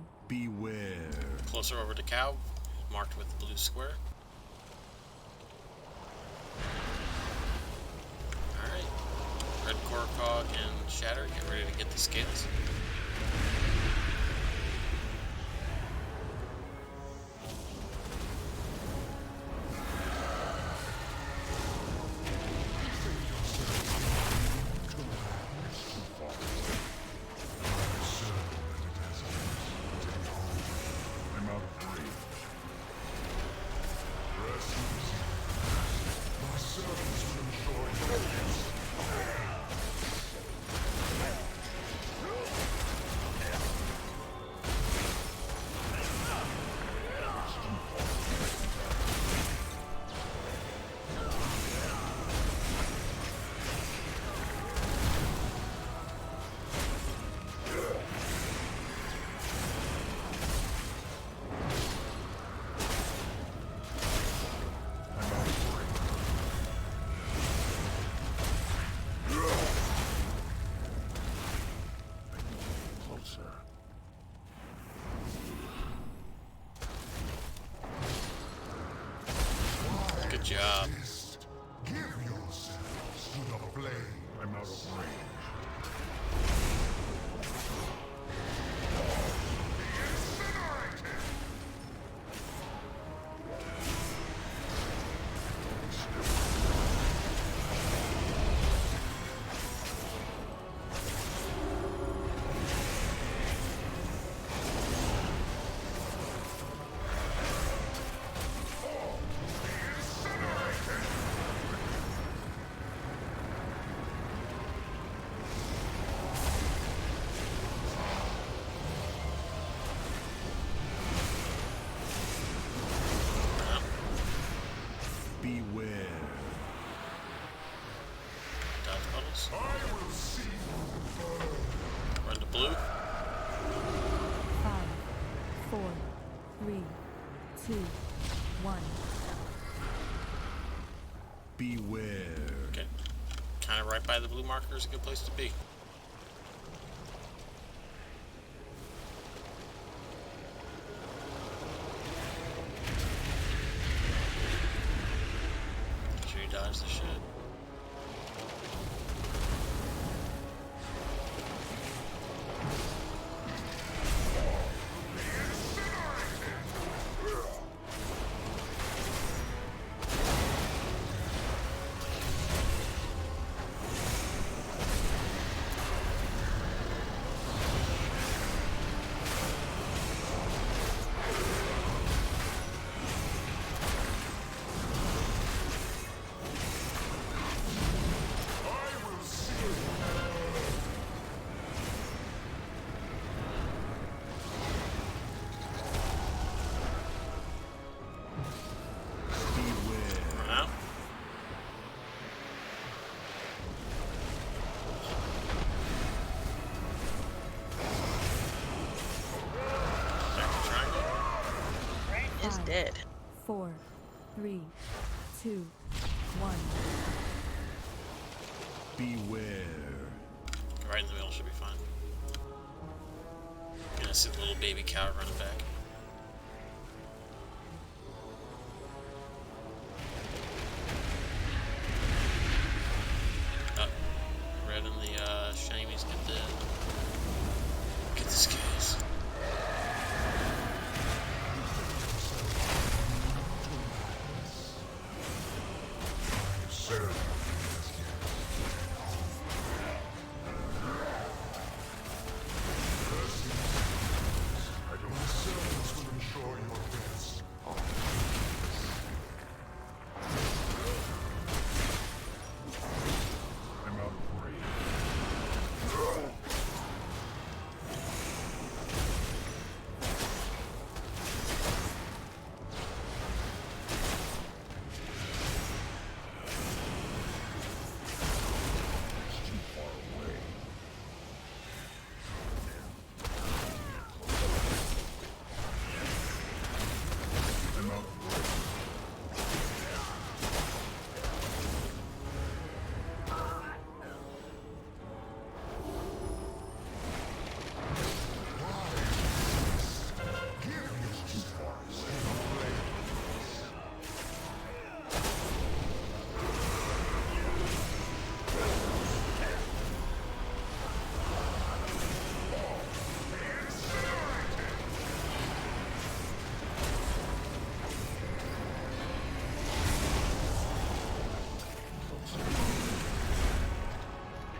Closer over to Cow, marked with the blue square. Alright. Red Core Cog and Shatter, get ready to get the scales. Good job. Give yourselves to the flame. I'm out of range. Beware. Dodge puddles. I will see you burn. Run to blue. 5, 4, 3, 2, 1. Beware. Okay. Kind of right by the blue marker is a good place to be. Make sure you dodge the shit. Run out. Back to triangle. Is dead. 4, 3, 2, 1. Beware. Right in the middle should be fine. Gonna see the little baby cow running back. Red and the shamies get the scales. Serve. I don't servants will ensure your best. I'm out of range. It's too far away. I'm out of range.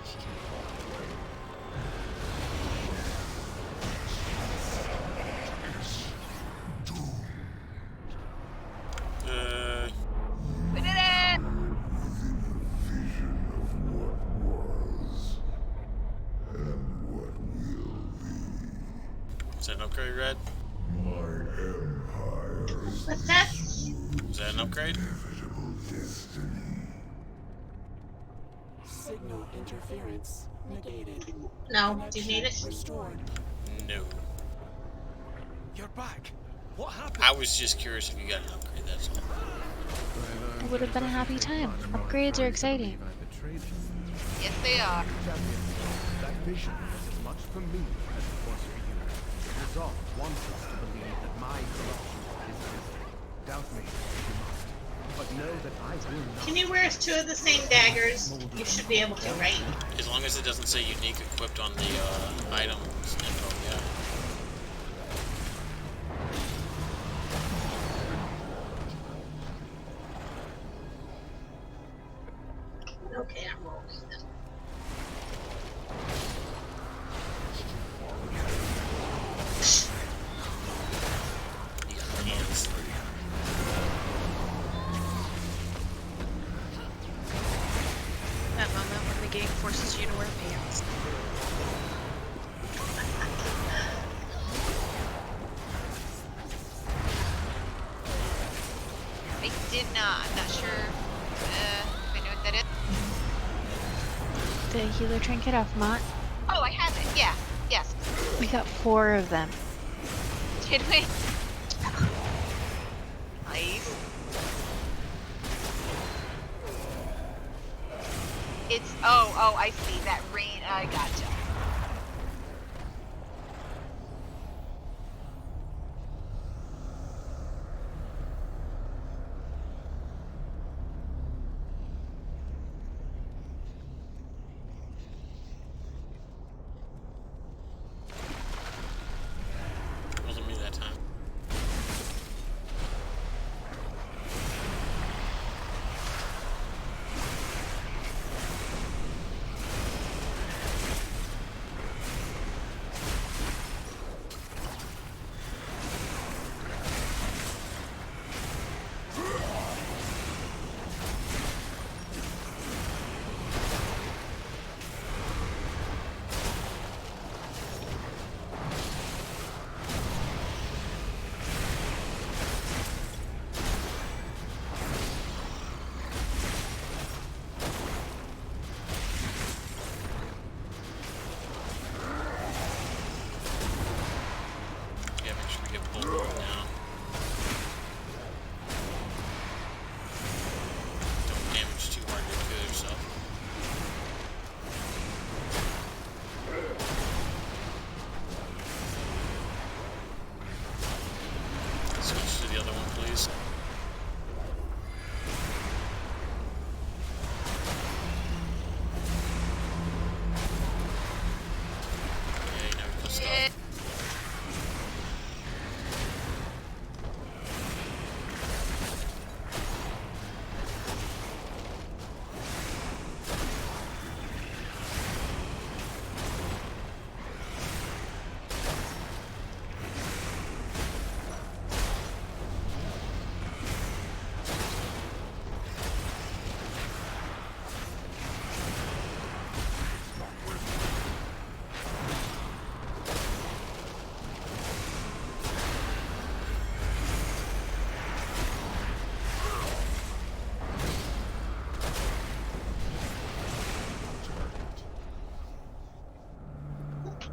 It's too far away. We did it! Is that an upgrade, Red? My empire is What's that? Is that an upgrade? inevitable destiny. Signal interference negated. No, do you need it? Restored. No. You're back. What happened? I was just curious if you got an upgrade, that's all. It would have been a happy time. Upgrades are exciting. Yes, they are. That vision was as much for me as it was for you. Resolve wants us to believe that my corruption is visible. Doubt me if you must. But know that I will not. Can you wear 2 of the same daggers? You should be able to, right? As long as it doesn't say unique equipped on the items info, yeah. Okay, I'm rolling them. You got hands. That moment when the game forces you to wear pants. I did not. I'm not sure if I know what that is. The healer trinket off Mott. Oh, I have it. Yeah. Yes. We got 4 of them. Did we? Nice. It's oh, I see that rain. I gotcha. Wasn't me that time. Yeah, make sure we get pulled now. Don't damage too hard to kill yourself. Switch to the other one, please. Okay, now we can stop.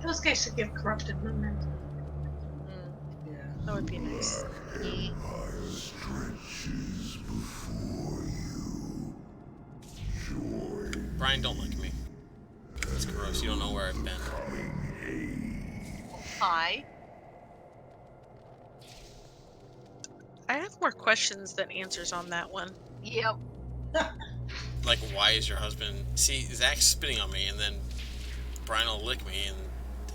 Those guys should give corrupted momentum. Yeah. That would be nice. Brian, don't like me. It's gross. You don't know where I've been. Hi. I have more questions than answers on that one. Yep. Like, why is your husband... See, Zach's spitting on me, and then Brian will lick me, and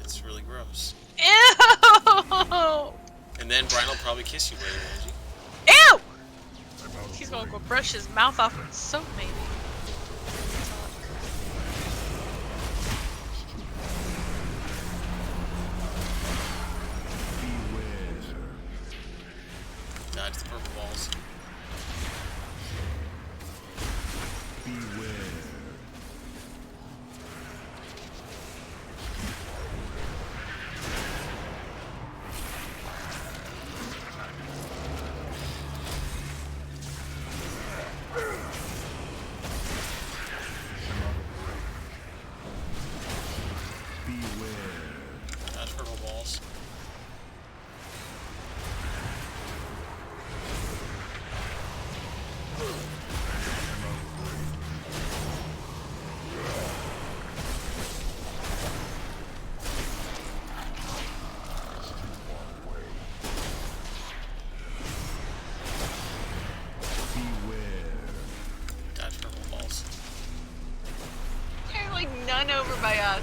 it's really gross. Ew! And then Brian will probably kiss you later, Angie. Ew! He's gonna go brush his mouth off with soap, maybe. Dodge the purple balls. Dodge purple balls. done over by us.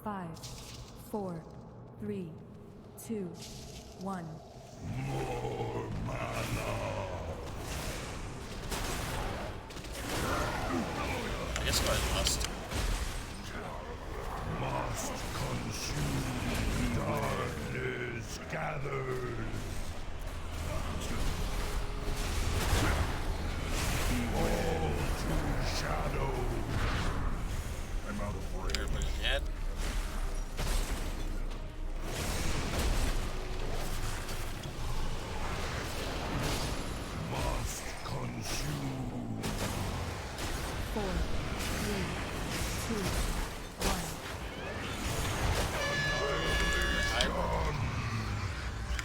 Five, 4, 3, 2, 1. More mana. I guess I must. Must consume darkness gathered. All to shadow. I'm out of range. Everybody dead. Must consume. 4, 3, 2, 1.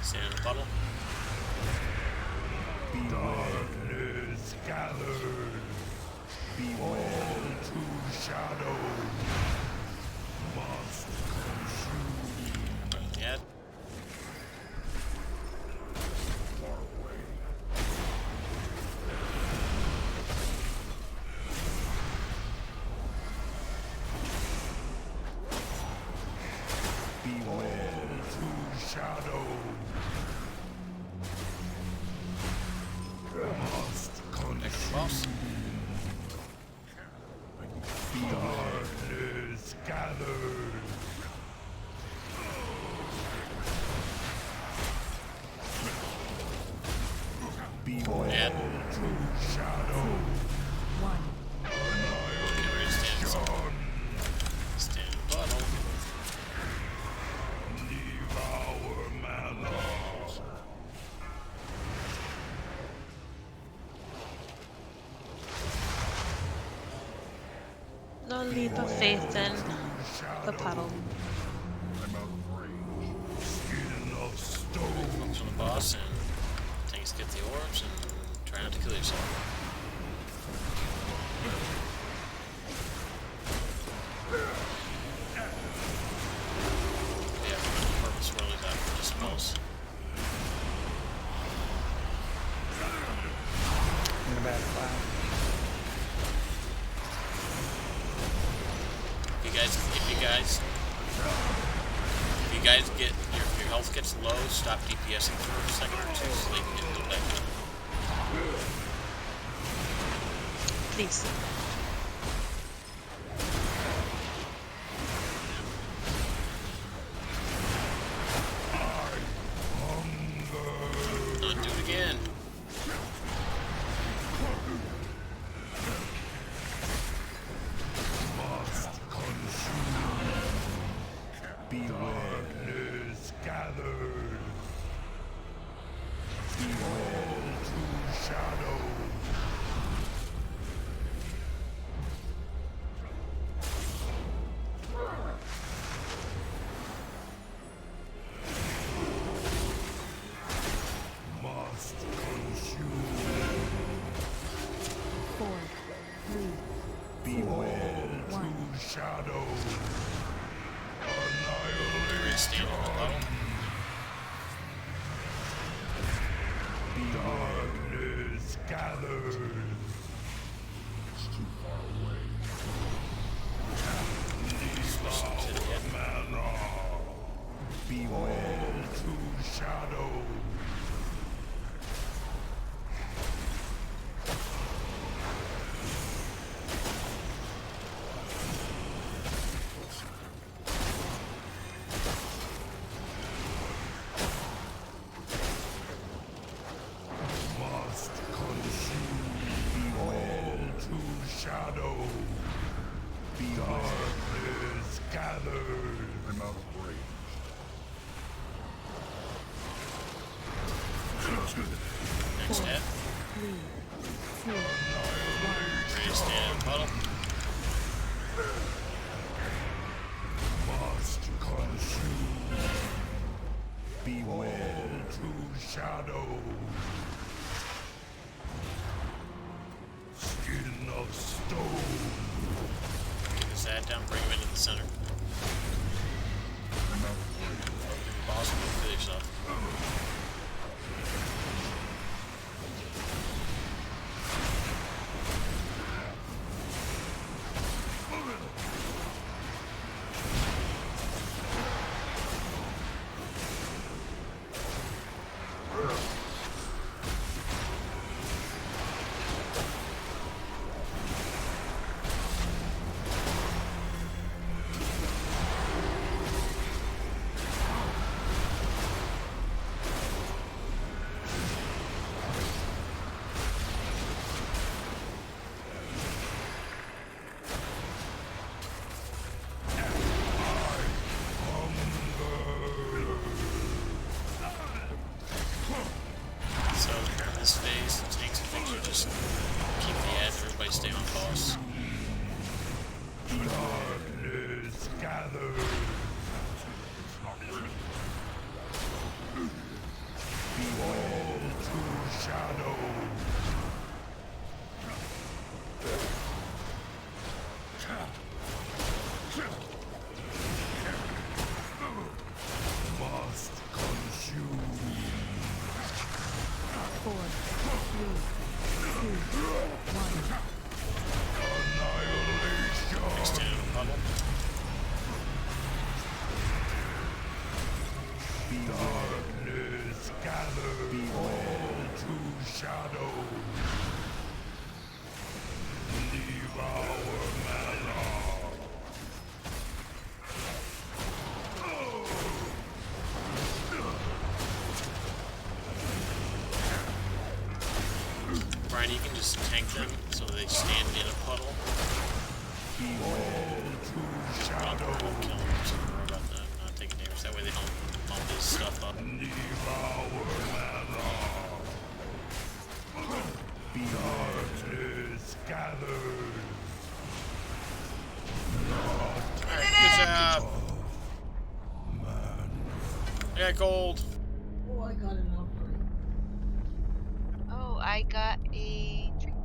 Stand in the puddle. Darkness gathered. All to shadow. Must consume. Everybody dead. All to shadow. Must Next boss. darkness gathered. Dead. To shadow. 1. Everybody stand in the puddle. Devour mana. No leap of faith in the puddle. I'm out of range. Skin of stone. Focus on the boss and things get the orbs and try not to kill yourself. Yeah, purpose really that I suppose. In the back cloud. If you guys get your health gets low, stop DPSing for a second or two so they can get go back up. Please. Do it again. Must consume. Darkness gathered. All to shadow. Must consume. 4, 3, 2, Beware 1. to shadow. Everybody stand in the puddle. Darkness Darkness gathers. It's too far away. Mana. Beware to shadow. Must consume all to shadow. Darkness gathers. I'm out of range. Next step. 3, 2, Ready to stand in a puddle. Must consume. Beware to shadow. Skin of stone. Get this ad down, bring him into the center. Boss will kill yourself. So in this phase, tanks and things are just keep the edge, everybody stay on boss. Darkness gathers. Beware to shadow. Must consume. 4, 3, 2, 1. Annihilation. Next stand in a puddle. Darkness gathers. Beware to shadow. Devour mana. Brian, you can just tank them so they stand in a puddle. Beware to shadow. Don't kill them, so don't worry about them not taking damage. That way they don't bump his stuff up. Devour mana. Darkness gathers. Alright, good job. I got gold. Oh, I got an upgrade. Oh, I got a drink.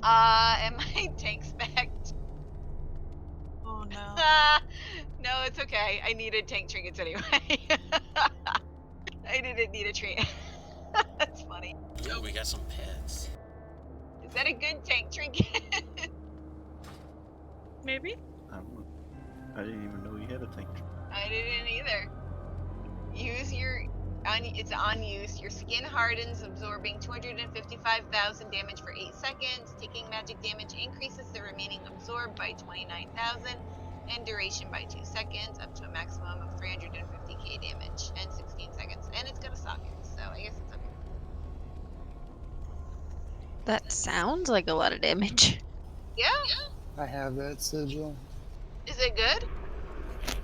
And my tank's back. Oh no. No, it's okay. I needed tank trinkets anyway. I didn't need a treat. That's funny. Ooh, we got some pets. Is that a good tank trinket? Maybe? I don't know. I didn't even know you had a tank. I didn't either. Use your it's on use. Your skin hardens, absorbing 255,000 damage for 8 seconds. Taking magic damage increases the remaining absorbed by 29,000 and duration by 2 seconds, up to a maximum of 350k damage and 16 seconds. And it's got a socket, so I guess it's okay. That sounds like a lot of damage. Yeah? I have that sigil. Is it good?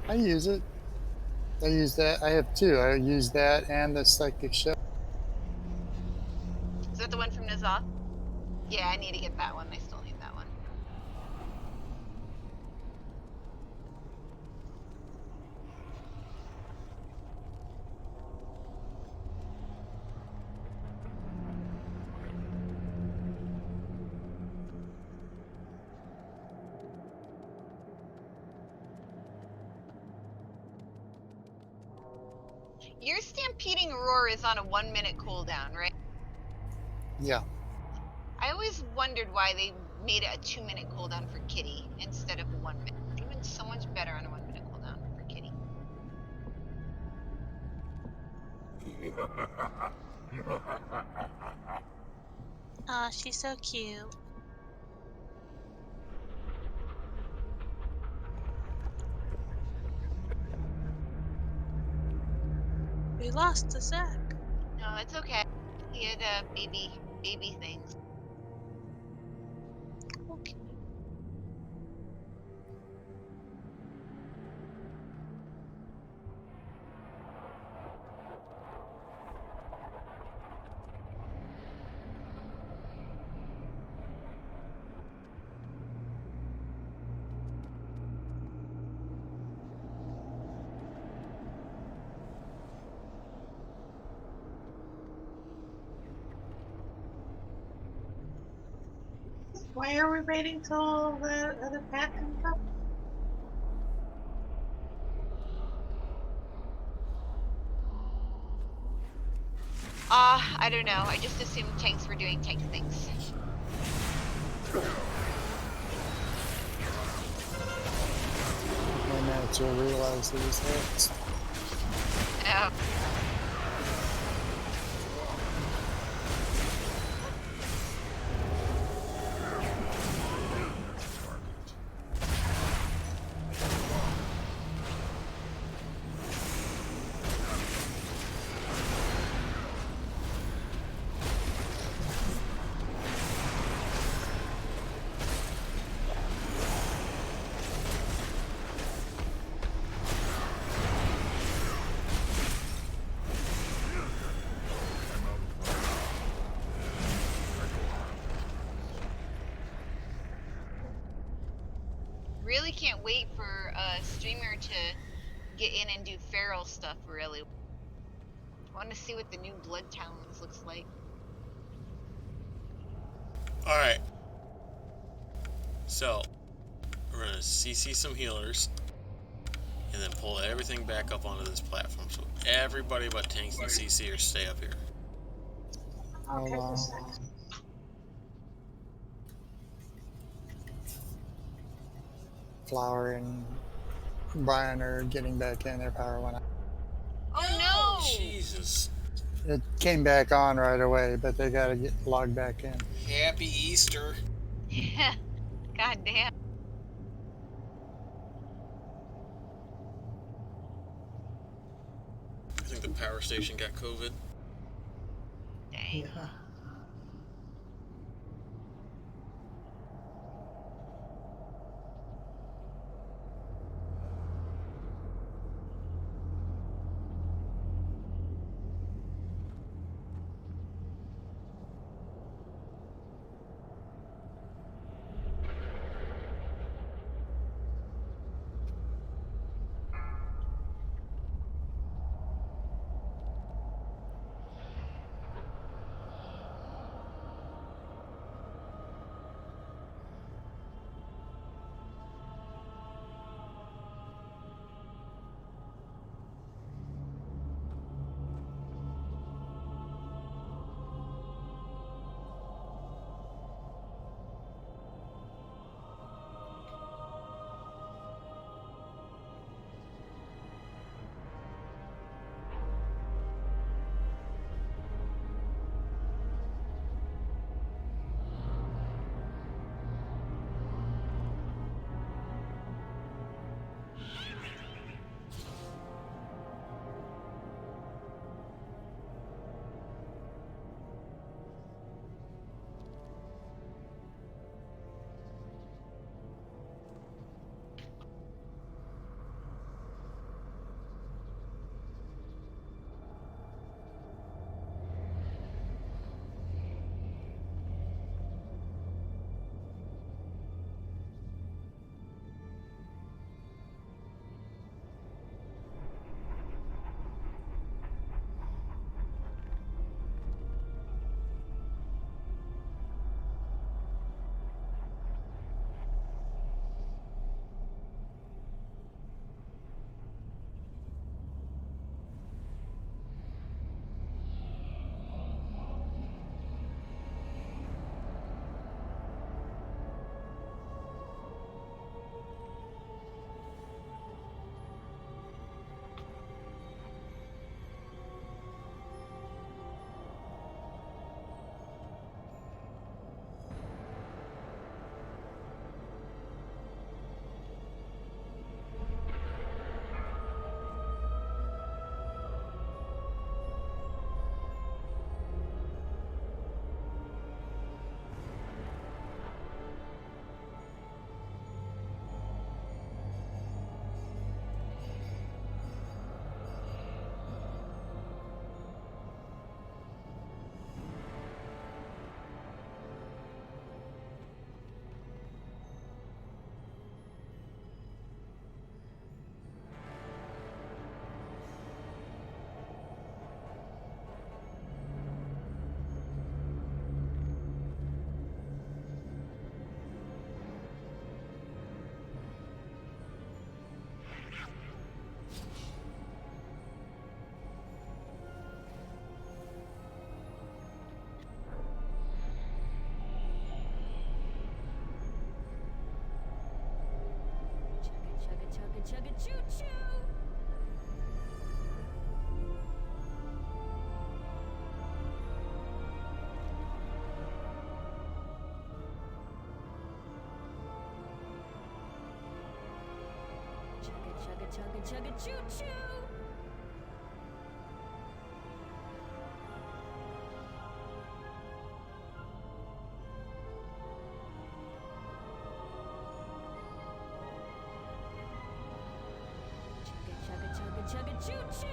I use it. I use that. I have two. I use that and the psychic shell. Is that the one from Ny'alotha? Yeah, I need to get that one. I still need that one. Your stampeding roar is on a 1-minute cooldown, right? Yeah. I always wondered why they made it a 2-minute cooldown for Kitty instead of a 1 minute. It would have been so much better on a 1-minute cooldown for Kitty. Oh, she's so cute. We lost the Zach. No, it's okay. He had baby things. Okay. Why are we waiting till the other pack comes up? I don't know. I just assumed tanks were doing tank things. And now you'll realize these hits. Oh. Really can't wait for a streamer to get in and do feral stuff. Really want to see what the new Blood Talons looks like. All right. So we're gonna CC some healers, and then pull everything back up onto this platform. So everybody but tanks and CC are stay up here. Hold on. Flower and Brian are getting back in. Their power went out. Oh no! Jesus. It came back on right away, but they got to get logged back in. Happy Easter. Yeah. God damn. I think the power station got COVID. Dang. Yeah. chugga choo choo. Chugga chugga chugga chugga choo choo. Chugga chugga chugga choo choo.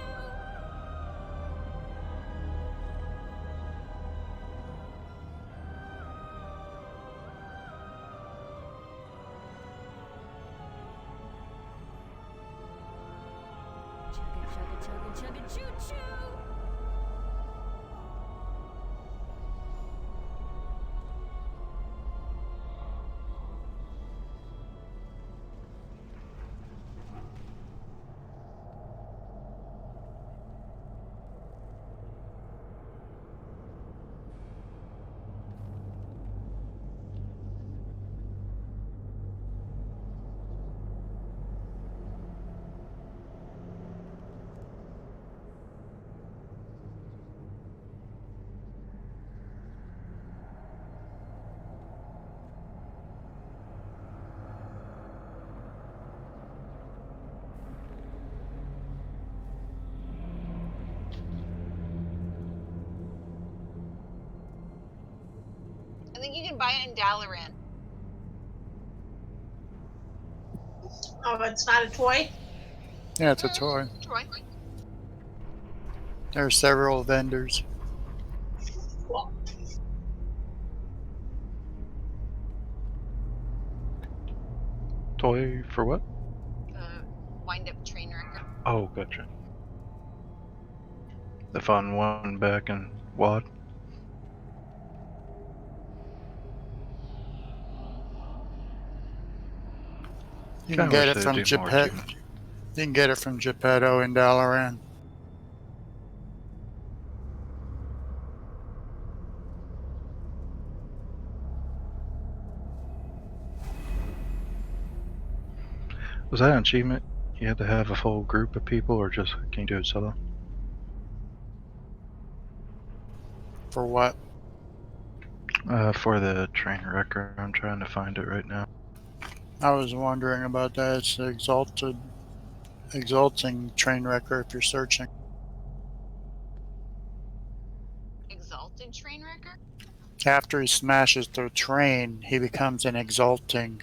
Chugga chugga chugga chugga choo choo. I think you can buy it in Dalaran. Oh, it's not a toy? Yeah, it's a toy. Troy. There are several vendors. Cool. Toy for what? Wind up train wrecker. Oh, gotcha. The fun one back in WAD. You can Kinda get wish it they'd from do more Geppetto. achievements. You can get it from Geppetto in Dalaran. Was that an achievement? You had to have a full group of people, or just can you do it solo? For what? For the train wrecker. I'm trying to find it right now. I was wondering about that. It's the exalting train wrecker if you're searching. Exalted train wrecker? After he smashes the train, he becomes an exalting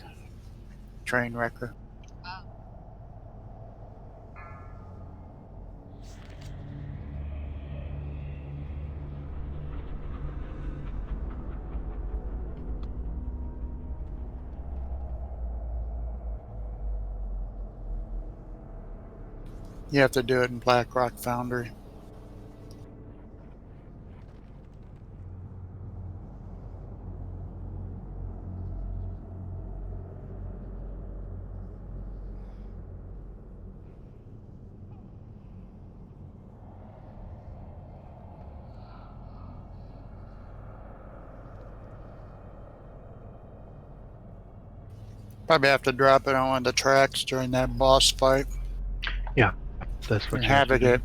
train wrecker. Oh. You have to do it in Black Rock Foundry. Probably have to drop it on one of the tracks during that boss fight. Yeah, that's what And you have to do.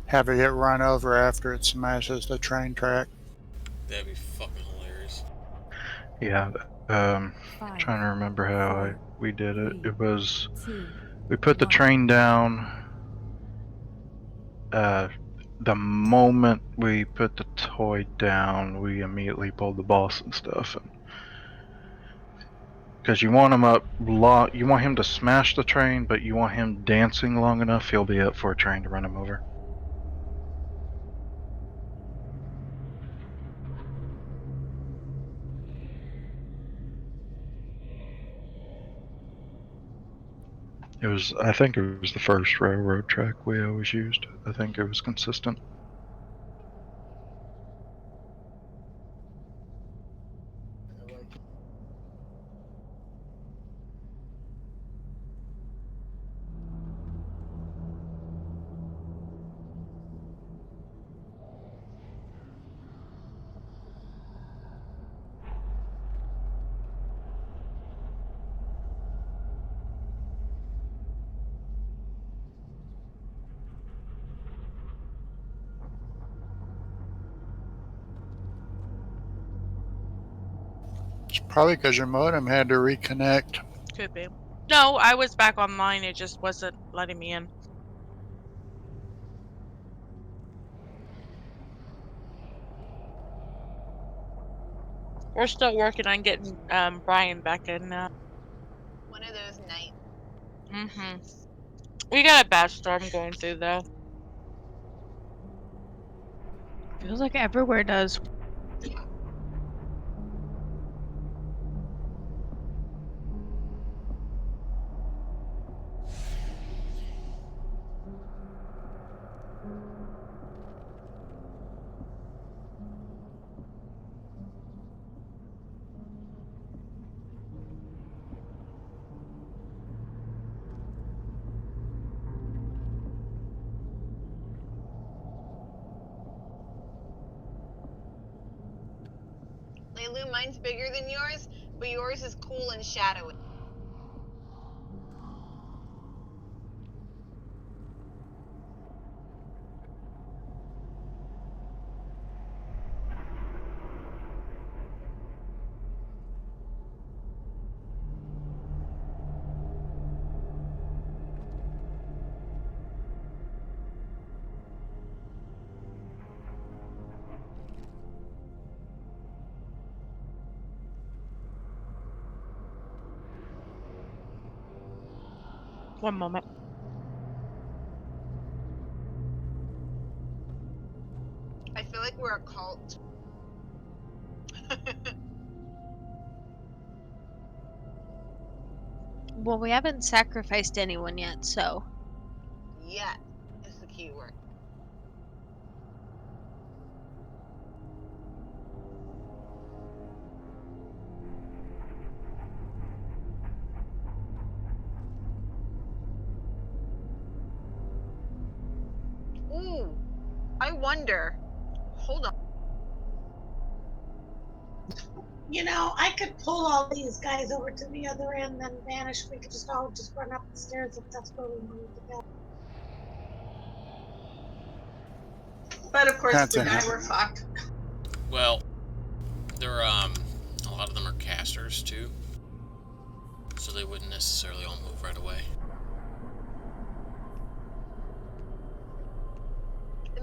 have it get run over after it smashes the train track. That'd be fucking hilarious. Yeah. Trying to remember how we did it. It was we put the train down. The moment we put the toy down, we immediately pulled the boss and stuff. Because you want him up long, you want him to smash the train, but you want him dancing long enough, he'll be up for a train to run him over. I think it was the first railroad track we always used. I think it was consistent. Probably because your modem had to reconnect. Could be. No, I was back online. It just wasn't letting me in. We're still working on getting Brian back in now. One of those nights. Mm-hmm. We got a bad storm going through though. Feels like everywhere does. Laylu, mine's bigger than yours, but yours is cool and shadowy. One moment. I feel like we're a cult. Well, we haven't sacrificed anyone yet, so. Yet is the key word. Ooh, I wonder. Hold on. You know, I could pull all these guys over to the other end, then vanish. We could just all just run up the stairs if that's where we wanted to go. But of course, if we die, we're fucked. Well, they're a lot of them are casters too, so they wouldn't necessarily all move right away. The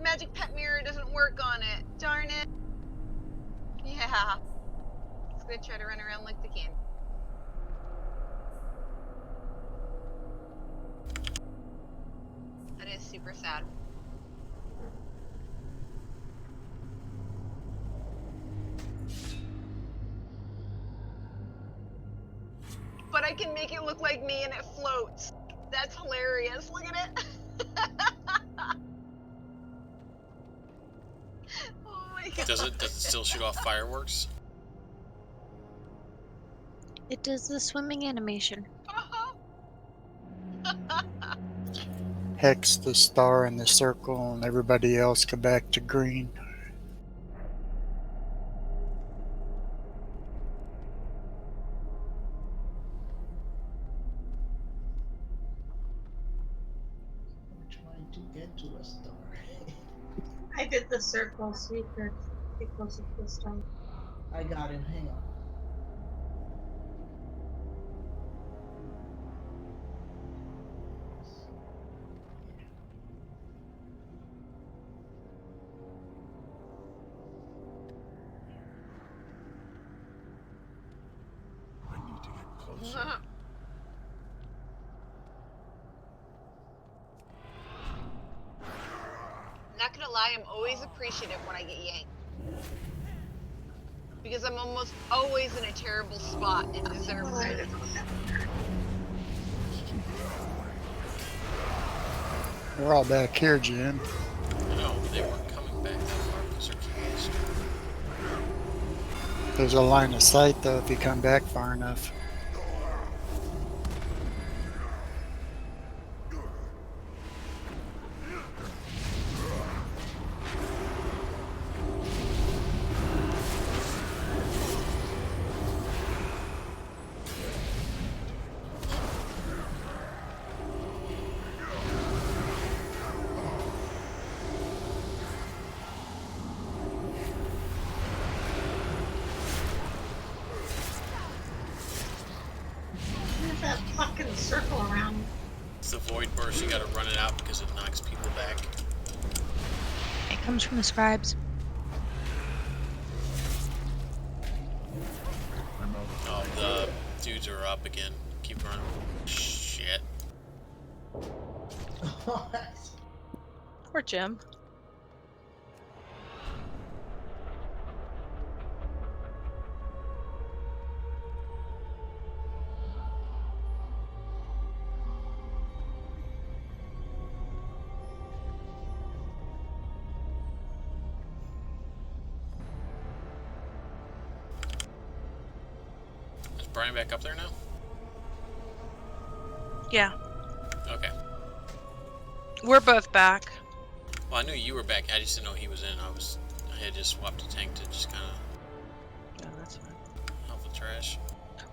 magic pet mirror doesn't work on it. Darn it. Yeah. It's gonna try to run around like the can. That is super sad. But I can make it look like me and it floats. That's hilarious. Look at it. Oh my god. Does it still shoot off fireworks? It does the swimming animation. Hex the star in the circle and everybody else go back to green. We're trying to get to a star. I did the circle so you could get closer to the star. I got him. Hang on. I need to get closer. Not gonna lie, I'm always appreciative when I get yanked. Because I'm almost always in a terrible spot and deserve it. We're all back here, Jen. No, they weren't coming back that far because they're cast. There's a line of sight though if you come back far enough. the void burst, you gotta run it out because it knocks people back. It comes from the scribes. Oh, the dudes are up again. Keep running. Shit. Poor Jim. Is Brian back up there now? Yeah, Okay. we're both back. Well, I knew you were back. I just didn't know he was in. I had just swapped a tank to just kind of No, that's fine. help with trash.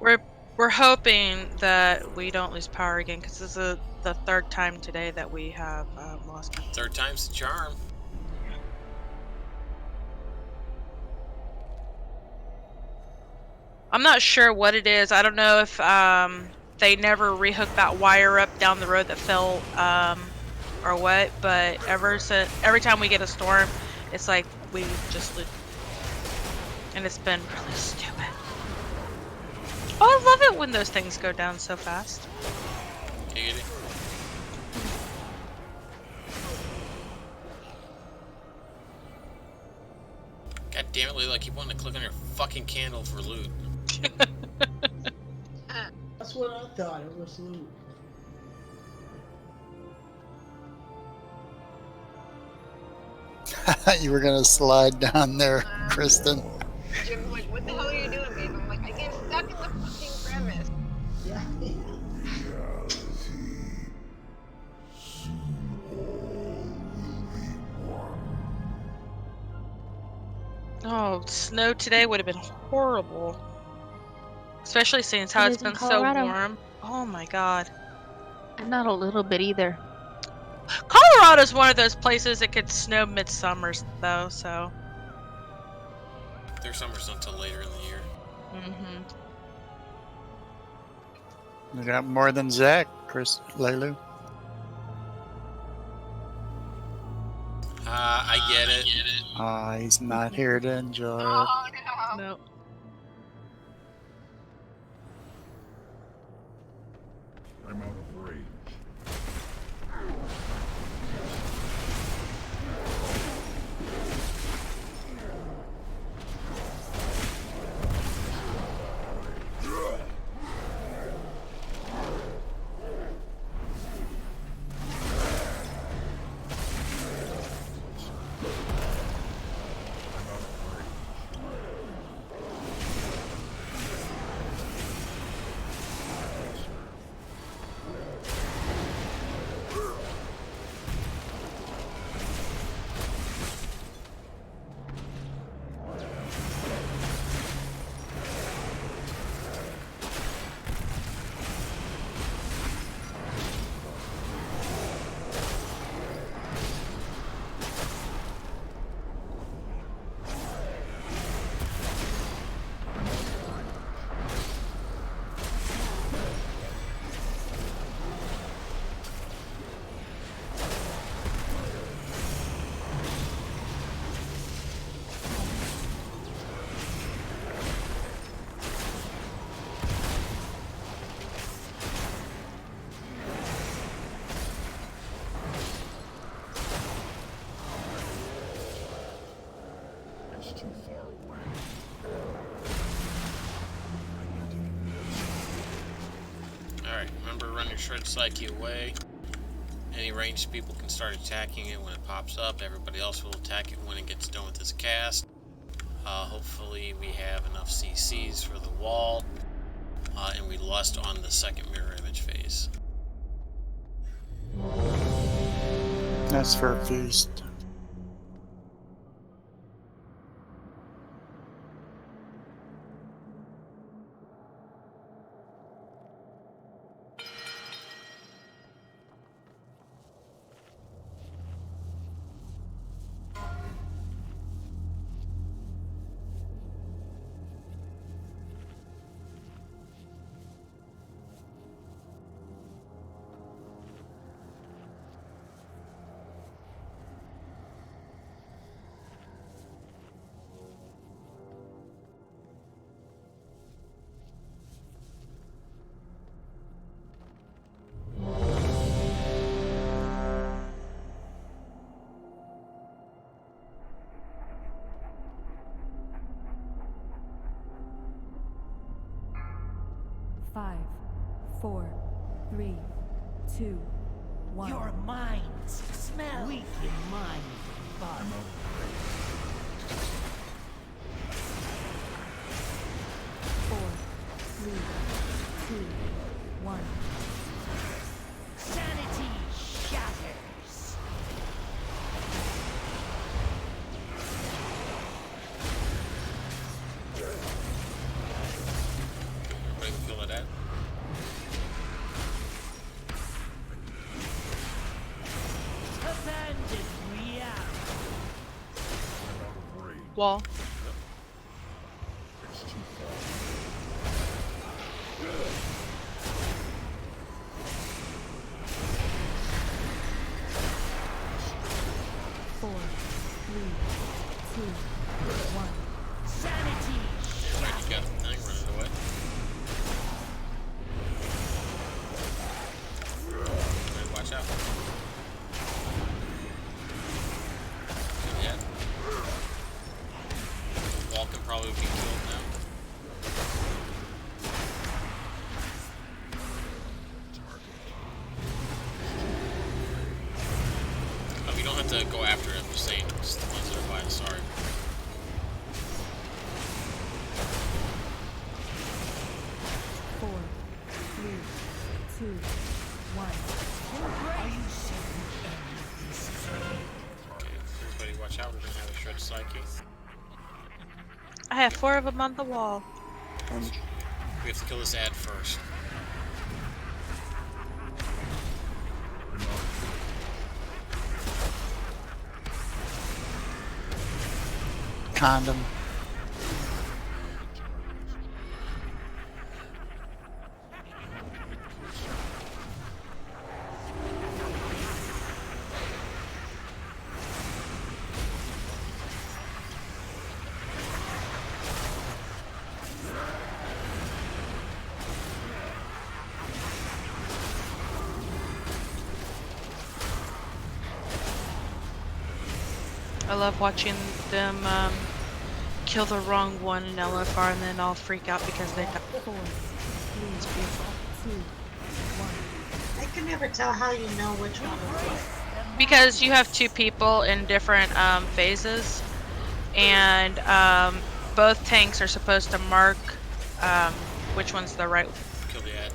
We're hoping that we don't lose power again, because this is the third time today that we have lost power. Third time's the charm. I'm not sure what it is. I don't know if they never rehooked that wire up down the road that fell or what, but every time we get a storm, it's like we just lose. And it's been really stupid. Oh, I love it when those things go down so fast. Giggity. God damn it, Layla, I keep wanting to click on your fucking candle for loot. That's what I thought. It was loot. You were gonna slide down there, Kristen. Jim's like, what the hell are you doing, babe? I'm like, I get stuck in the fucking crevice. Yeah. Oh, snow today would have been horrible. Especially since how It it's is in been so Colorado. warm. Oh my god. And not a little bit either. Colorado's one of those places that could snow midsummers though, so. Their summer's not till later in the year. Mm-hmm. You got more than Zach, Laylu. I get it. He's not here to enjoy it. Oh no. No. I'm out of range. It's too far away. Alright, remember run your shred psyche away. Any ranged people can start attacking it when it pops up. Everybody else will attack it when it gets done with its cast. Hopefully we have enough CCs for the wall. And we lost on the second mirror image phase. That's for a feast. 5, 4, 3, 2, 1. Your minds smell weak in mind and body. 4, 3, 2, 1. Sanity shatters. Everybody feel it at? Abandon reality. Wall. It's too far. 4, 3, 2, 1. Sanity Alright, you got the thing running away. Alright, watch out. Yeah. Wall can probably be killed now. You don't have to go after it, I'm just saying, just the ones that are by, sorry. Four, 3, 2, 1. Are you certain any of this is real? Okay, everybody watch out, we're gonna have a shred psyche. I have 4 of them on the wall. We have to kill this ad first. Condom. I love watching them kill the wrong one in Ny'alotha and then I'll freak out because they got 4, 3, it's beautiful. 2, 1. I can never tell how you know which one is what. Because you have 2 people in different phases, and both tanks are supposed to mark which one's the right. Kill the ad.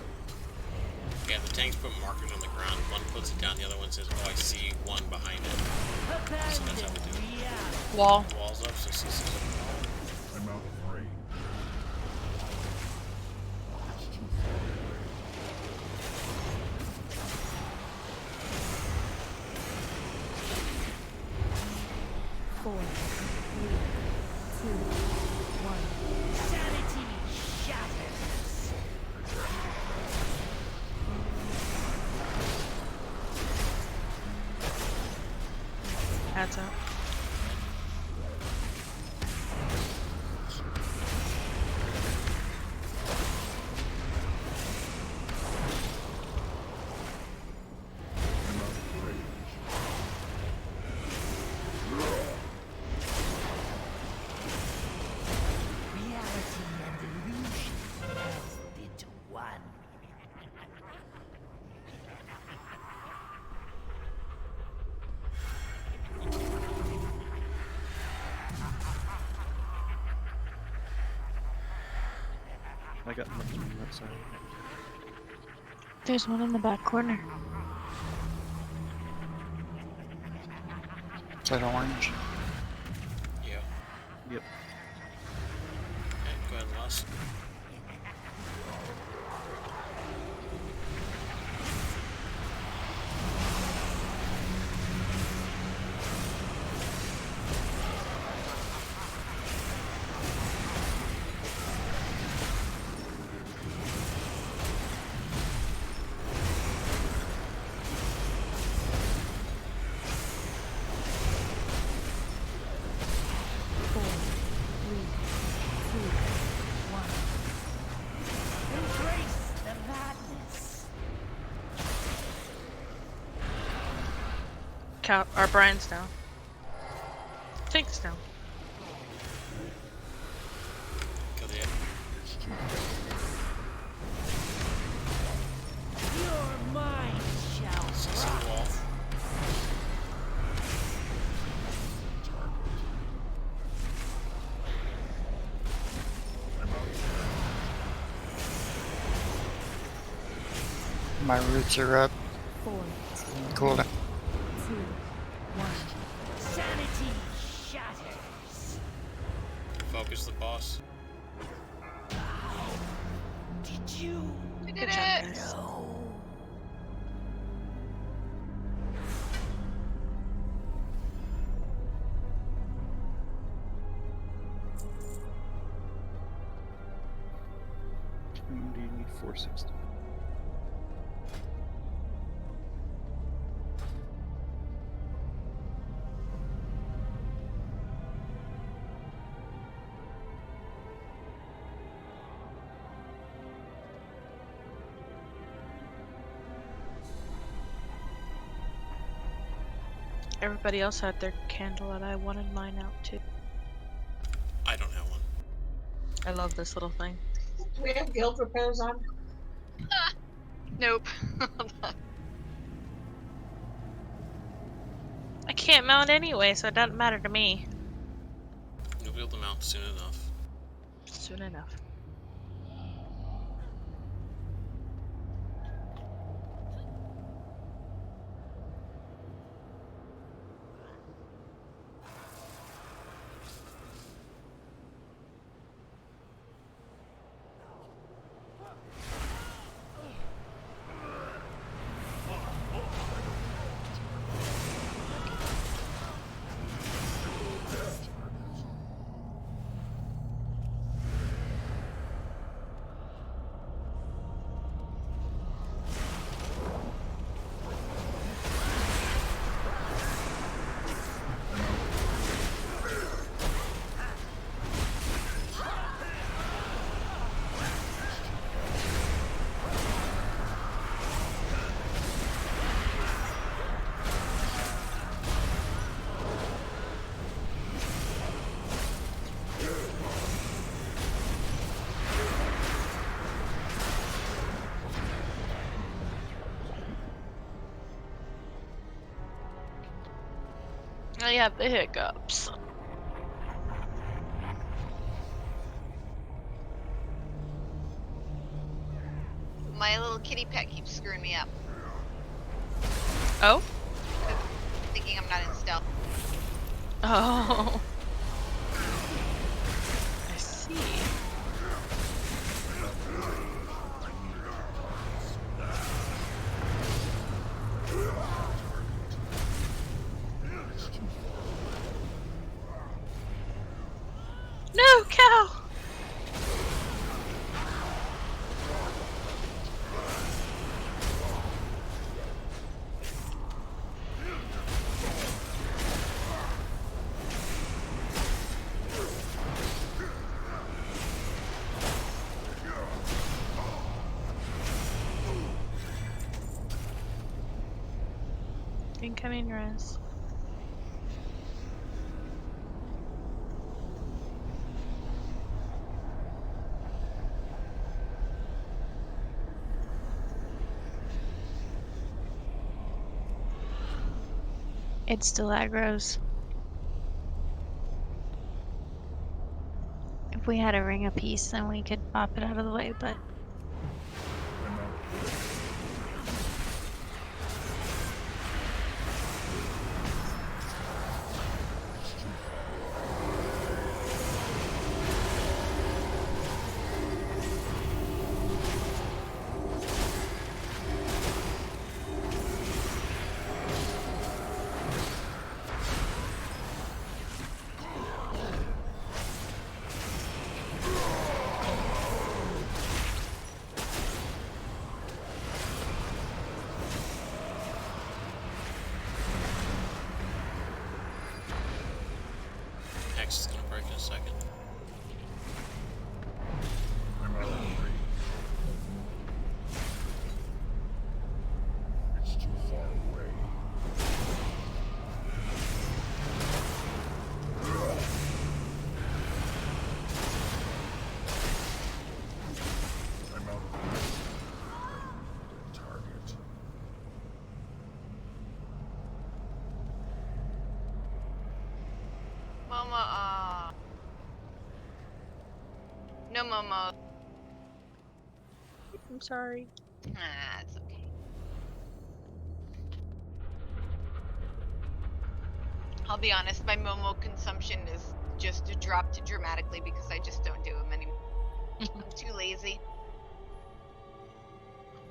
Yeah, the tanks put markers on the ground. One puts it down, the other one says, oh, I see one behind it. So that's how we do it. Wall. Walls up, so CC's up. I'm out of range. It's too 4, 3, 2, 1. Sanity shatters. Adds up. Reality and illusion melded into one. I got nothing on that side. There's one in the back corner. Is that orange? Yeah. Yep. Okay, go ahead and lost. Embrace the madness. Our Brian's down. Tank's down. Kill the ad. It's too My roots are up. 4, Cool. 2, 1. Sanity shatters. Focus the boss. Did you? We Good did job, it. guys. Do you need 460? Everybody else had their candle, and I wanted mine out too. I don't have one. I love this little thing. Do we have guild repairs on? Nope. I can't mount anyway, so it doesn't matter to me. You'll be able to mount soon enough. Soon enough. I have the hiccups. My little kitty pet keeps screwing me up. Oh? Thinking I'm not in stealth. Oh. I see. No, cow! Incoming res. It still aggroes. If we had a ring apiece, then we could pop it out of the way, but X is gonna break in a second. I'm out of range. It's too far away. I'm out of range. Target. Momo, no Momo. I'm sorry. Ah, it's okay. I'll be honest, my Momo consumption is just dropped dramatically because I just don't do them anymore. I'm too lazy.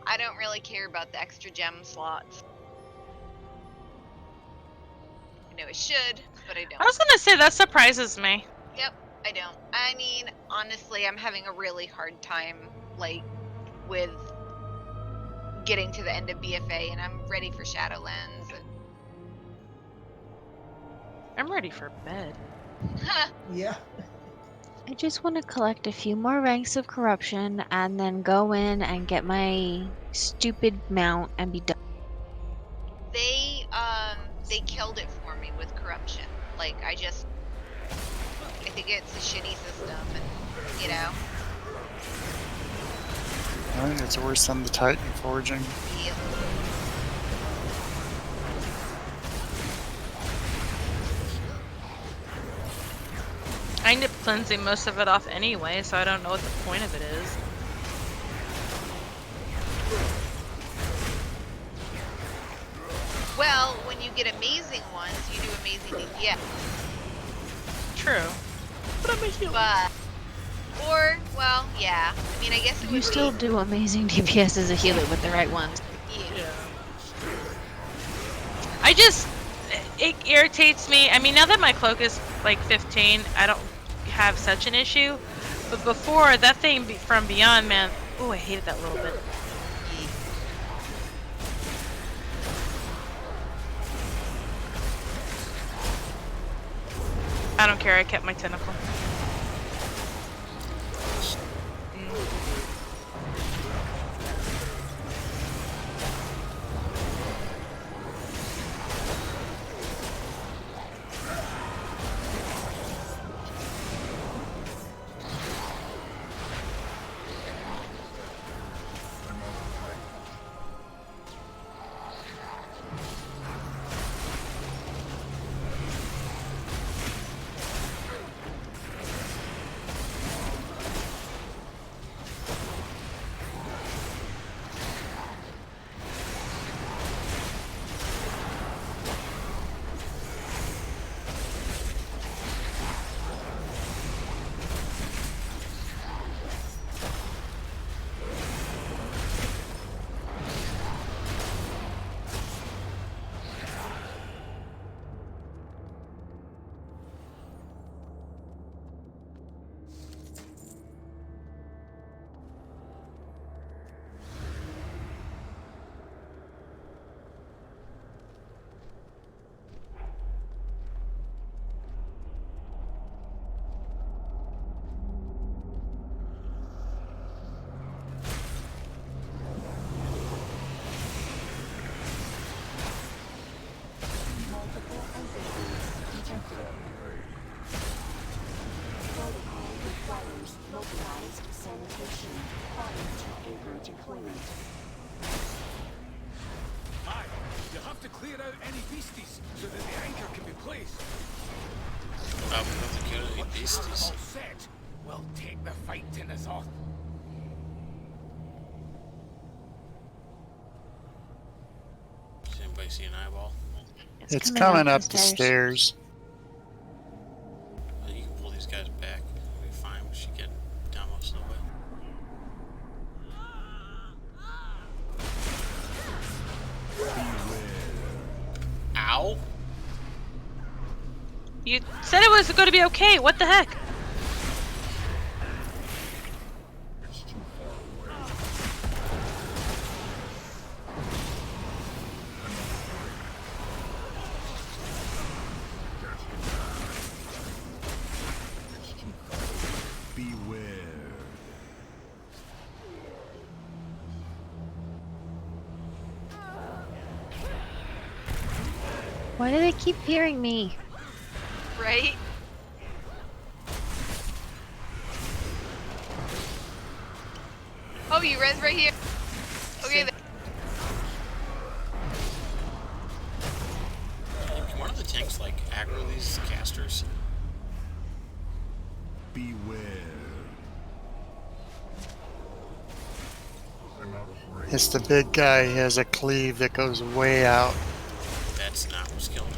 I don't really care about the extra gem slots. I know I should, but I don't. I was gonna say that surprises me. Yep, I don't. I mean, honestly, I'm having a really hard time, like, with getting to the end of BFA, and I'm ready for Shadowlands. And... I'm ready for bed. Yeah. I just want to collect a few more ranks of corruption and then go in and get my stupid mount and be done. They killed it for me with corruption. Like, I think it's a shitty system, and, you know. I think it's worse than the Titan forging. Yep. I end up cleansing most of it off anyway, so I don't know what the point of it is. Well, when you get amazing ones, you do amazing DPS. True. But I'm a healer. Or, well, yeah. I mean, I guess it You would still be... do amazing DPS as a healer with the right ones. Yeah. It irritates me. I mean, now that my cloak is like 15, I don't have such an issue. But before, that thing from Beyond, man, oh, I hated that little bit. I don't care, I kept my tentacle. Aye, you'll have to clear out any beasties so that the anchor can be placed. We don't have to kill any Once beasties. all set, we'll take the fight to Ny'alotha. Does anybody see an eyeball? It's coming up the stairs. Well, you can pull these guys back. We'll be fine. We should get down most of the way. Ow! You said it was going to be okay. What the heck? Why do they keep hearing me? Right? Oh, you res right here. Okay. Can one of the tanks like aggro these casters? Beware. It's the big guy. He has a cleave that goes way out. That's not what's killing me.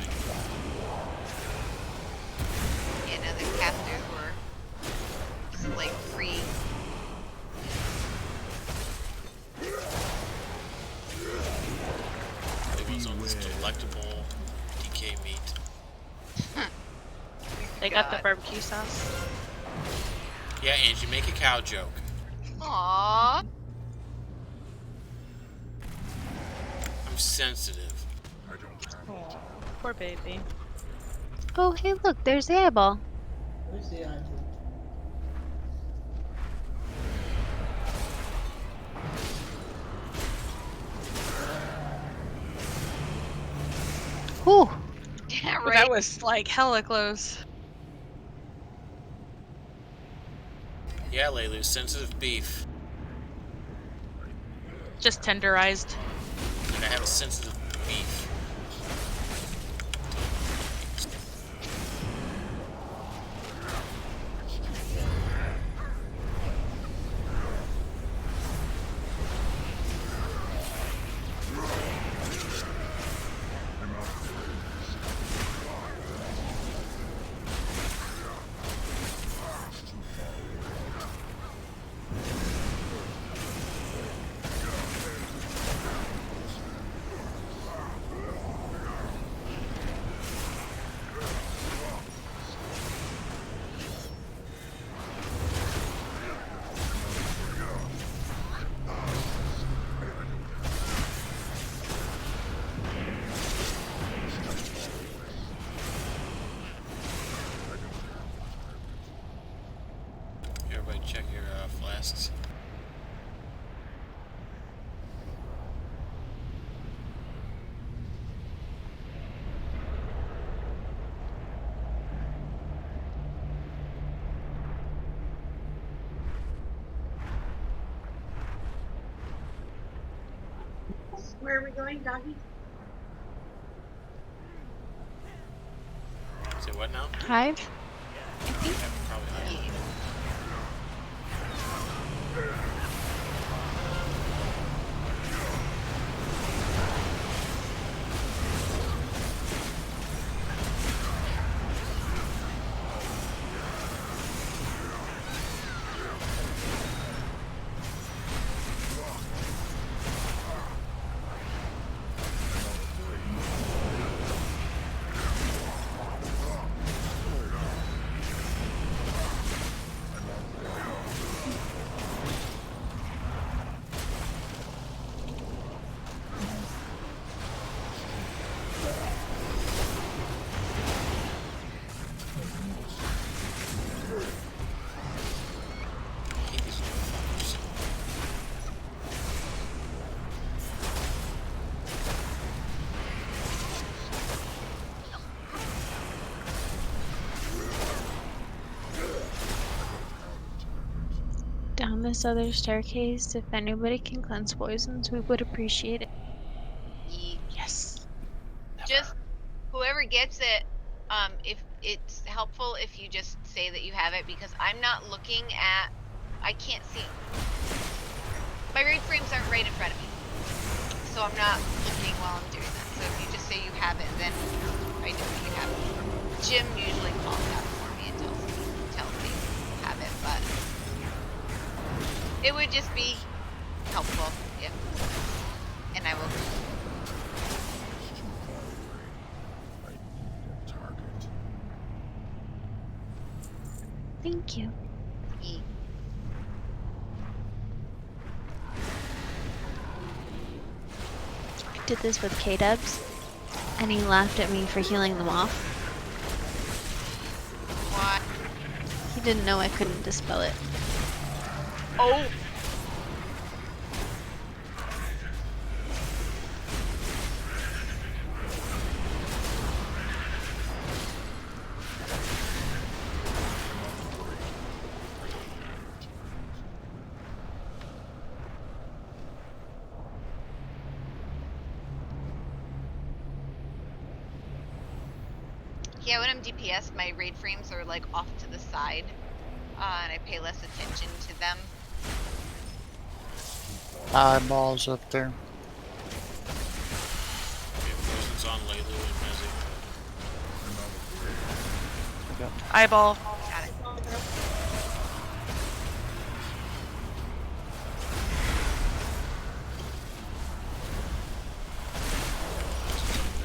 They got the barbecue sauce. Yeah, Angie, make a cow joke. Aww. I'm sensitive. Oh, poor baby. Oh, hey, look, there's the eyeball. Where's the eyeball? Whew. Yeah, Well, right. that was like hella close. Yeah, Leilu, sensitive beef. Just tenderized. And I have a sensitive beef. Everybody check your flasks. Where are we going, doggy? Say what now? Hive? Yeah, probably not. Down this other staircase, if anybody can cleanse poisons, we would appreciate it. Yes. Just whoever gets it, if it's helpful if you just say that you have it, because I'm not looking at, I can't see. My raid frames aren't right in front of me, so I'm not looking while I'm doing that. So if you just say you have it, then I know you have it. Jim usually calls out for me and tells me you have it, but it would just be helpful if, and I will. Thank you. I did this with K-Dubs, and he laughed at me for healing them off. What? He didn't know I couldn't dispel it. Oh! Yeah, when I'm DPS, my raid frames are like off to the side, and I pay less attention to them. Eyeballs up there. Okay, poison's on Leilu and Mezzy. Eyeball. Got it.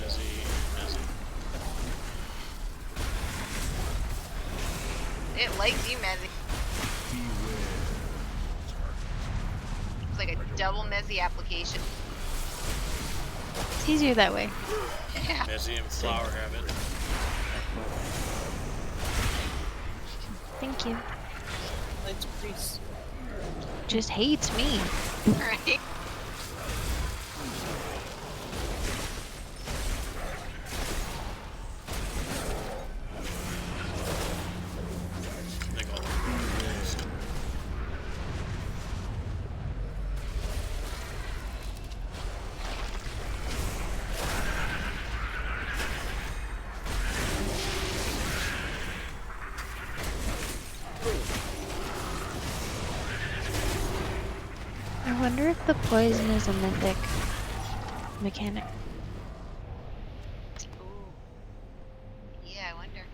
Mezzy. It likes you, Mezzy. It's like a double Mezzy application. It's easier that way. Yeah. Mezzy and Flower have it. Thank you. It's priest. Just hates me. Right. I wonder if the poison is a mythic mechanic. Ooh. Yeah, I wonder.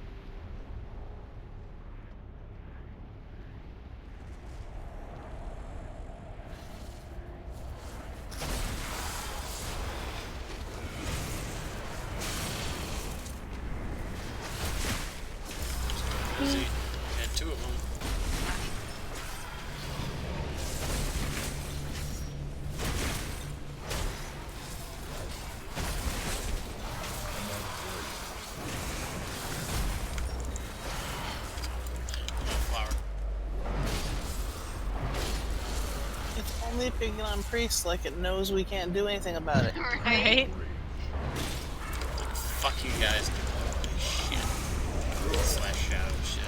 Mezzy had 2 of them. It's only picking on priests like it knows we can't do anything about it. Right? Fuck you guys. Shit. Slash shadow shit.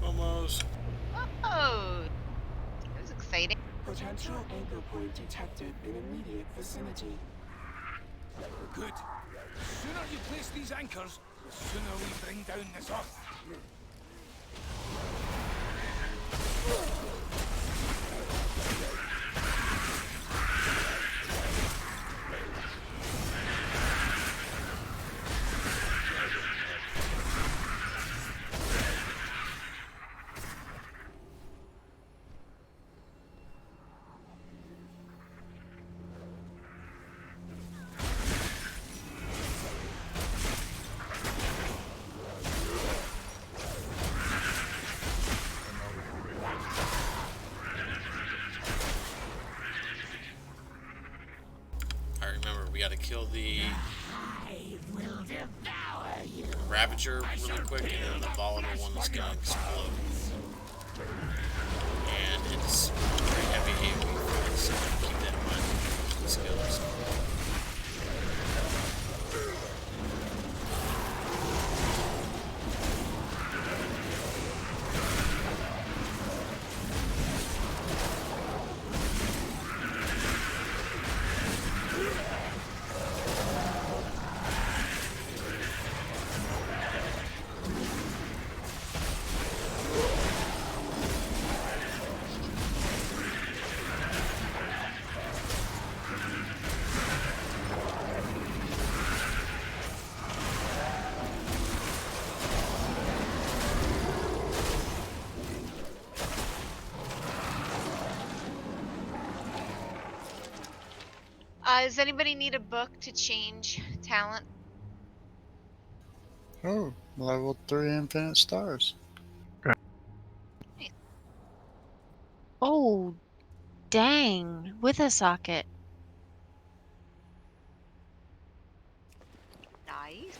Almost. Oh, that was exciting. Potential anchor point detected in immediate vicinity. Good. The sooner you place these anchors, the sooner we bring down this earth. Alright, remember, we gotta kill the Ravager really quick, and then the volatile one is gonna explode. And it's very heavy AoE, so keep that in mind for the skills. Does anybody need a book to change talent? Oh, level 3 infinite stars. Oh, dang. With a socket. Nice.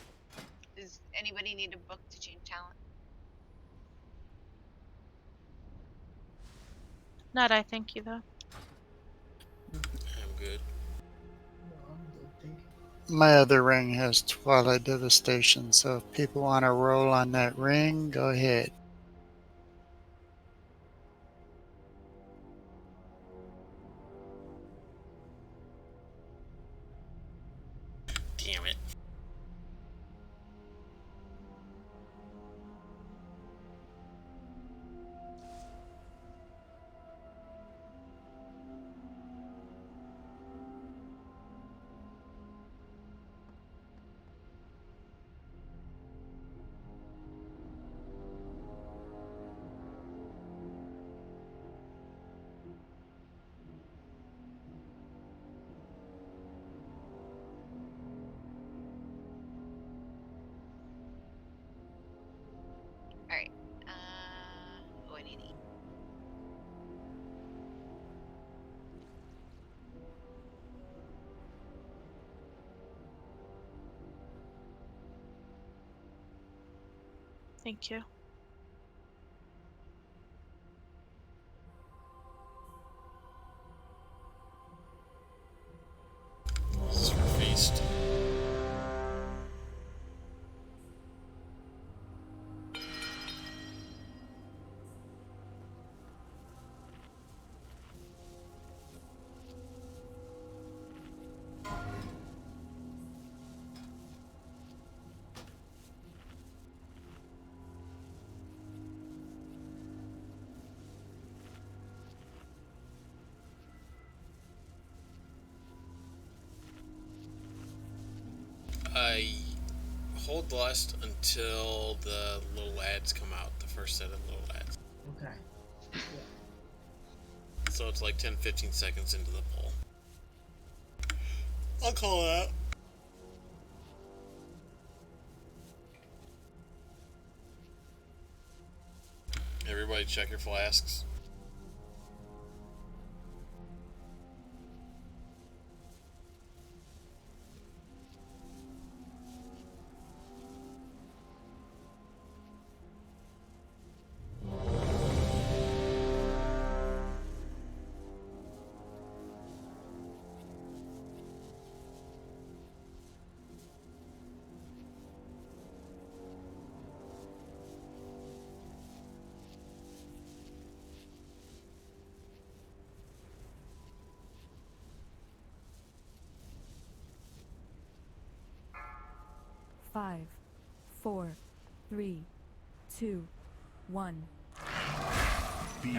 Does anybody need a book to change talent? Not I thank you though. I'm good. My other ring has Twilight Devastation, so if people want to roll on that ring, go ahead. Damn it. Thank you. Feast. I hold lust until the little ads come out, the first set of little ads. Okay. Yeah. So it's like 10-15 seconds into the poll. I'll call it out. Everybody check your flasks. Five, 4, 3, 2, 1. Beware.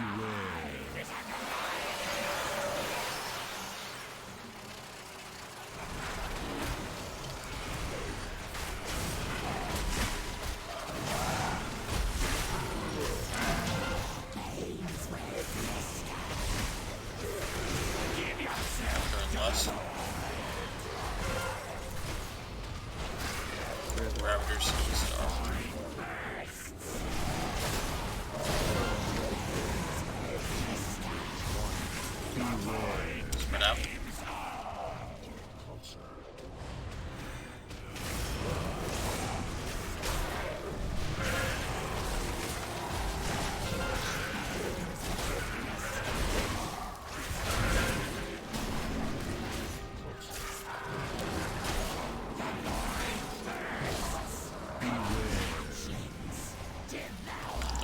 Turn lust. Raptor Star. Spread out.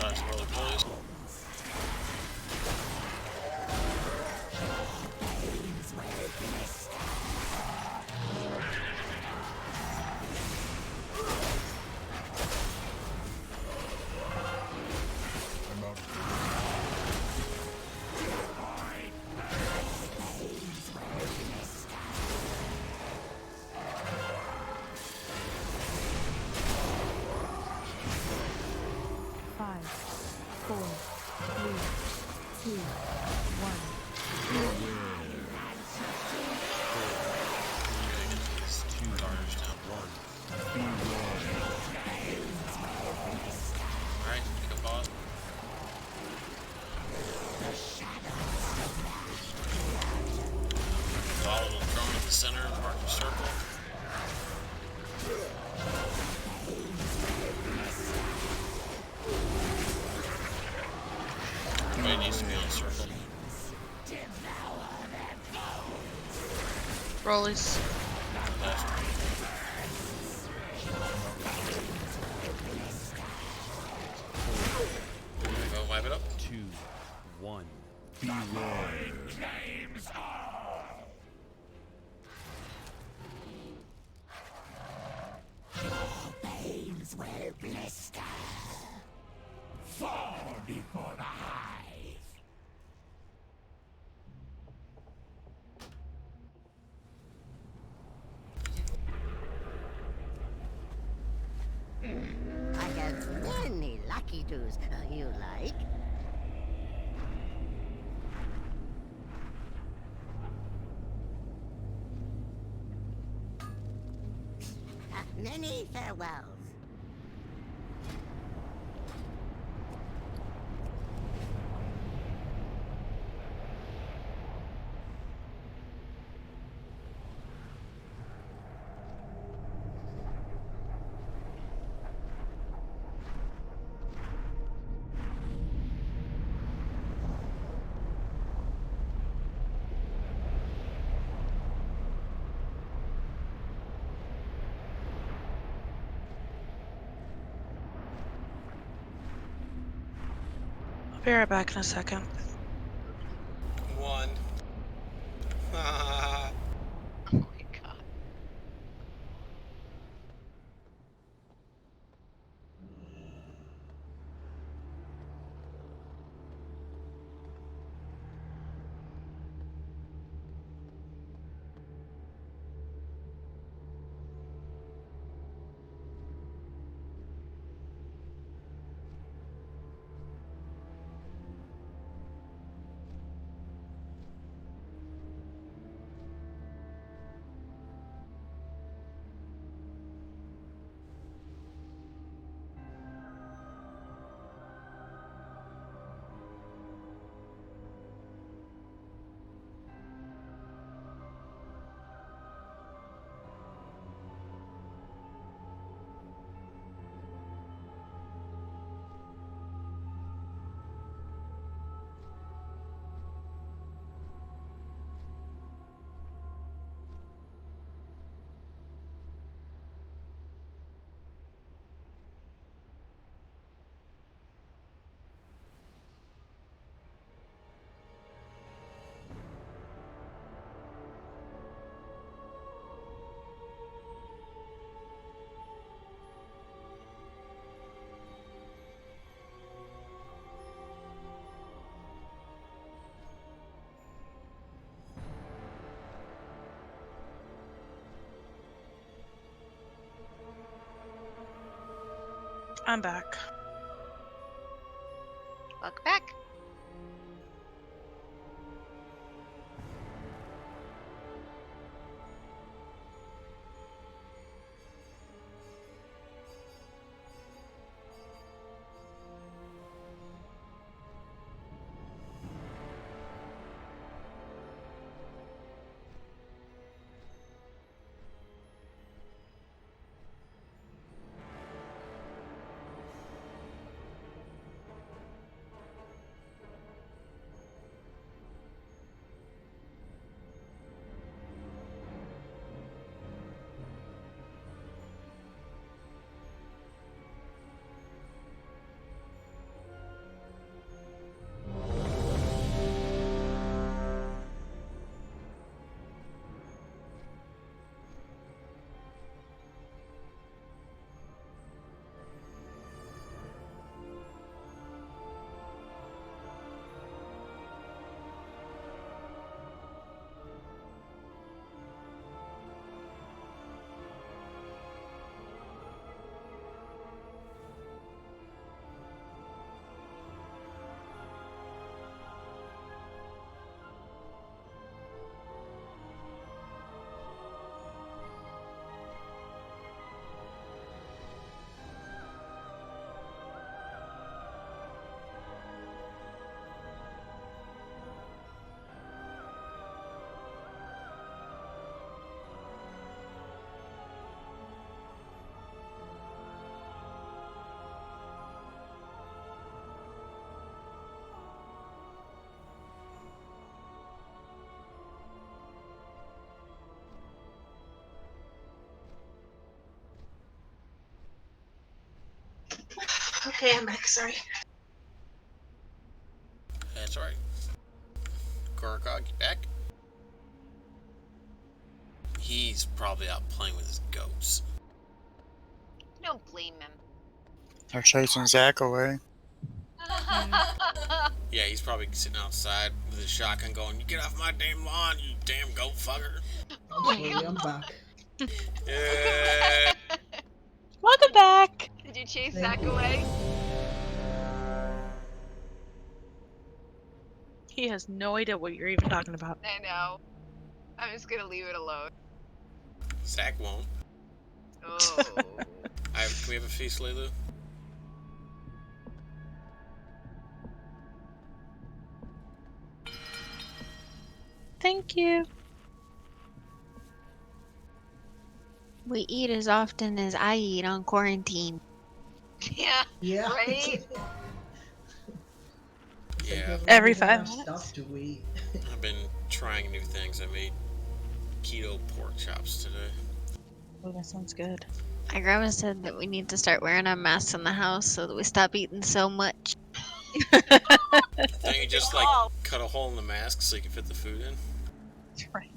Nice roller plays. Five, 4, 3, 2, 1. Alright, pick a bot. Follow the throne in the center, mark the circle. Everybody needs to be on circle. Rollies. Left. Go wipe it up. 2, 1. Pains will blister. Fall before the hive. I have many lucky doos you like. Many farewells. Be right back in a second. One. Oh my god. I'm back. Welcome back. Okay, I'm back. Sorry. That's right. Korokog, you back? He's probably out playing with his goats. Don't blame him. They're chasing Zach away. Yeah, he's probably sitting outside with his shotgun going, "You get off my damn lawn, you damn goat fucker." Absolutely, I'm back. Yeah. Welcome back. Did you chase Thank Zach you. away? He has no idea what you're even talking about. I know. I'm just gonna leave it alone. Zach won't. Oh. Can we have a feast, Lulu? Thank you. We eat as often as I eat on quarantine. Yeah. Yeah. Right? It's like Yeah. there's not Every even 5 enough minutes. stuff to eat. I've been trying new things. I made keto pork chops today. Oh, that sounds good. My grandma said that we need to start wearing our masks in the house so that we stop eating so much. Don't you just like cut a hole in the mask so you can fit the food in? Right.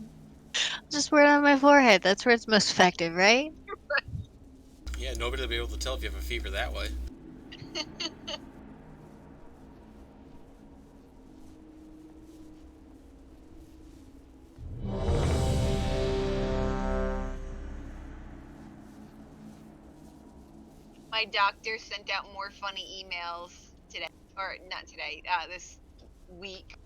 Just wear it on my forehead. That's where it's most effective, right? Yeah, nobody will be able to tell if you have a fever that way. My doctor sent out more funny emails today, or not today, this week.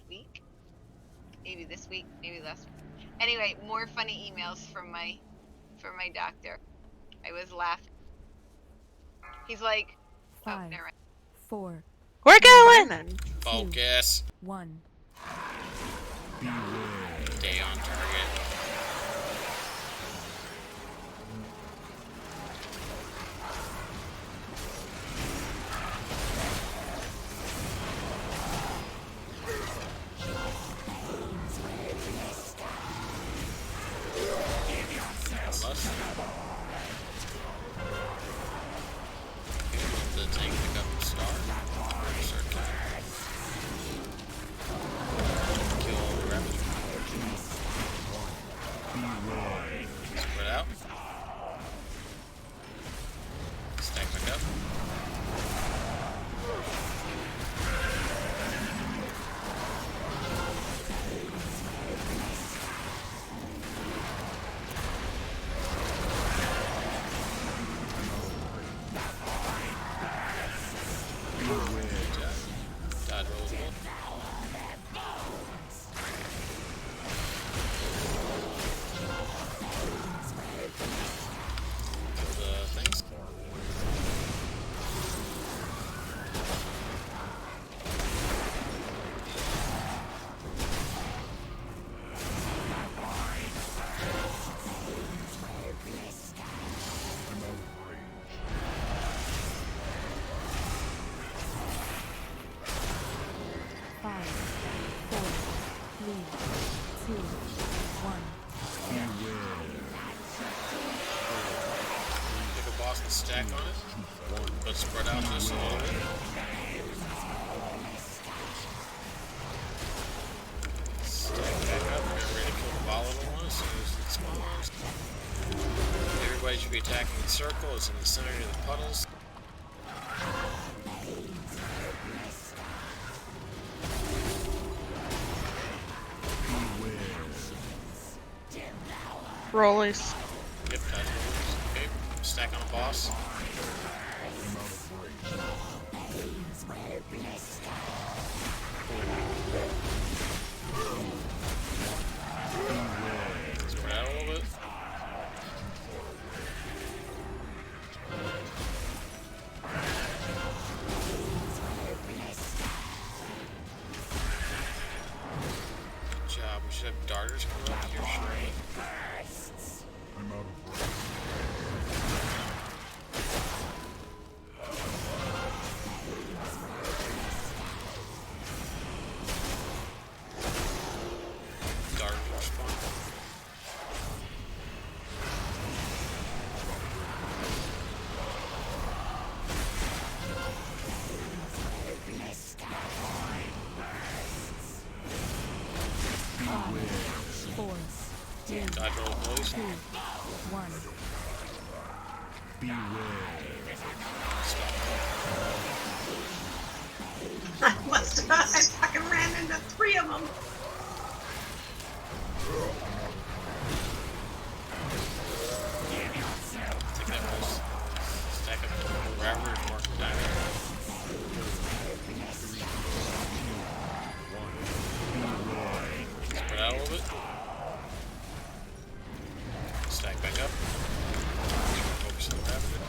Maybe this week, maybe last week. Anyway, more funny emails from my doctor. I was laughing. He's like, oh, 5, never mind. 4, We're 3, going. Focus. 1. Stay on target. The tank pick up the star. Kill all the rapid. Spread out. Stack back up. Dodge rolls one. Kill the things. Five, four, three, two, one. Pick a boss and stack on it, but spread out just a little bit. Stack back up, get ready to kill the volatile one as soon as it spawns. Everybody should be attacking the circle, it's in the center of the puddles. Rollies. Yep, dodge rolls. Okay, stack on a boss. Spread out a little bit. Good job. We should have darters coming up here shortly. I'm out of breath. Darters will spawn. Five, four, three, Dodge roll, please. 2, 1. I must have. I fucking ran into 3 of them. Take that pulse. Stack up wherever it's marked diamond. Spread out a little bit. Stack back up. Focus on the rapid.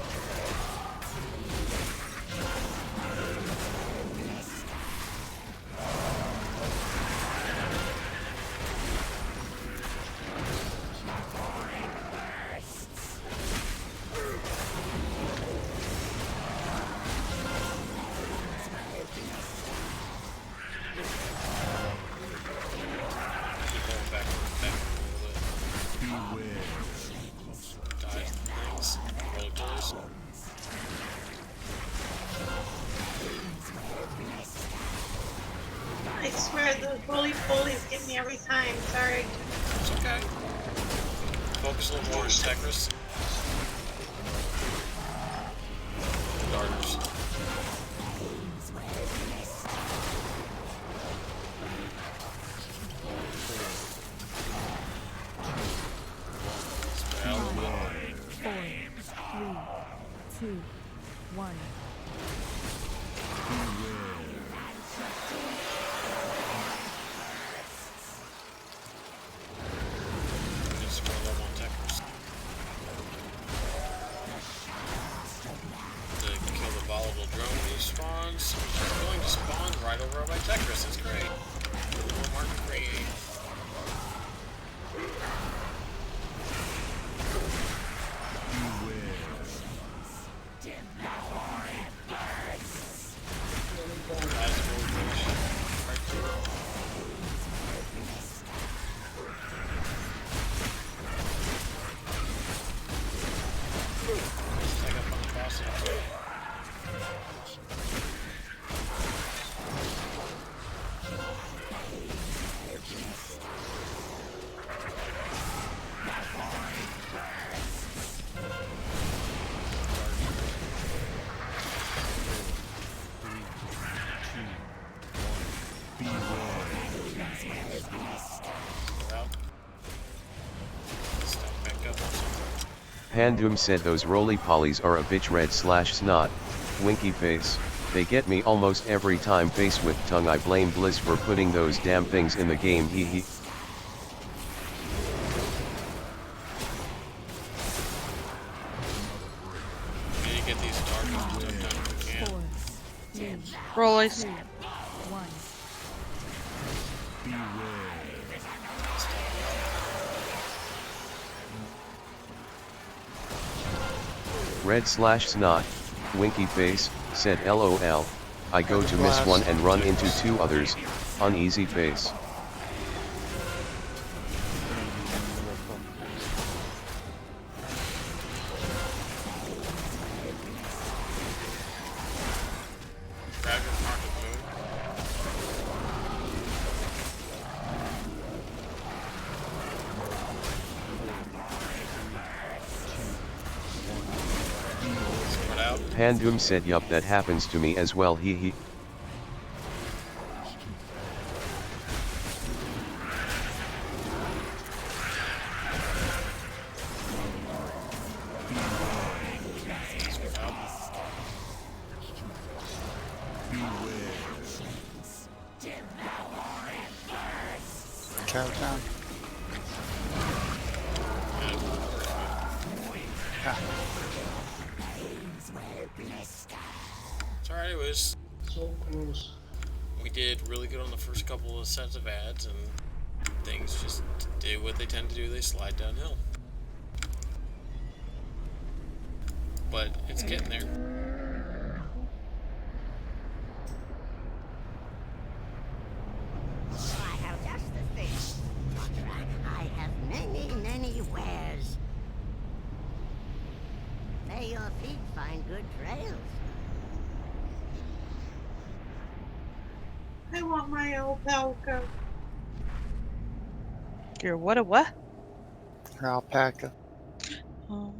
Keep going back a little bit. Dodge things. Roll toys. swear those roly-polies get me every time. Sorry. It's okay. Focus a little more on Tetris. Darters. Spell. 4, 3, 2, 1. Just roll up on Tetris. To kill the volatile drone when he spawns, which is going to spawn right over by Tetris. It's great. Little mark to create. Pandum said those roly-polies are a bitch. Red/snot, winky face, they get me almost every time. Face with tongue. I blame Blizz for putting those damn things in the game. Hee hee. We need to get these darters to done if we can. Rollies. 1. Red/snot, winky face, said LOL, I go to miss one and run into two others, uneasy face. Grab your mark of moon. Spread out. Pandum said yup, that happens to me as well. Hee hee. Spread out. Countdown. It's alright, it was. So close. We did really good on the first couple of sets of ads, and things just do what they tend to do, they slide downhill. But it's getting there. I have just the thing. I have many, many wares. May your feet find good trails. I want my alpaca. Your what a what? Her alpaca. Oh.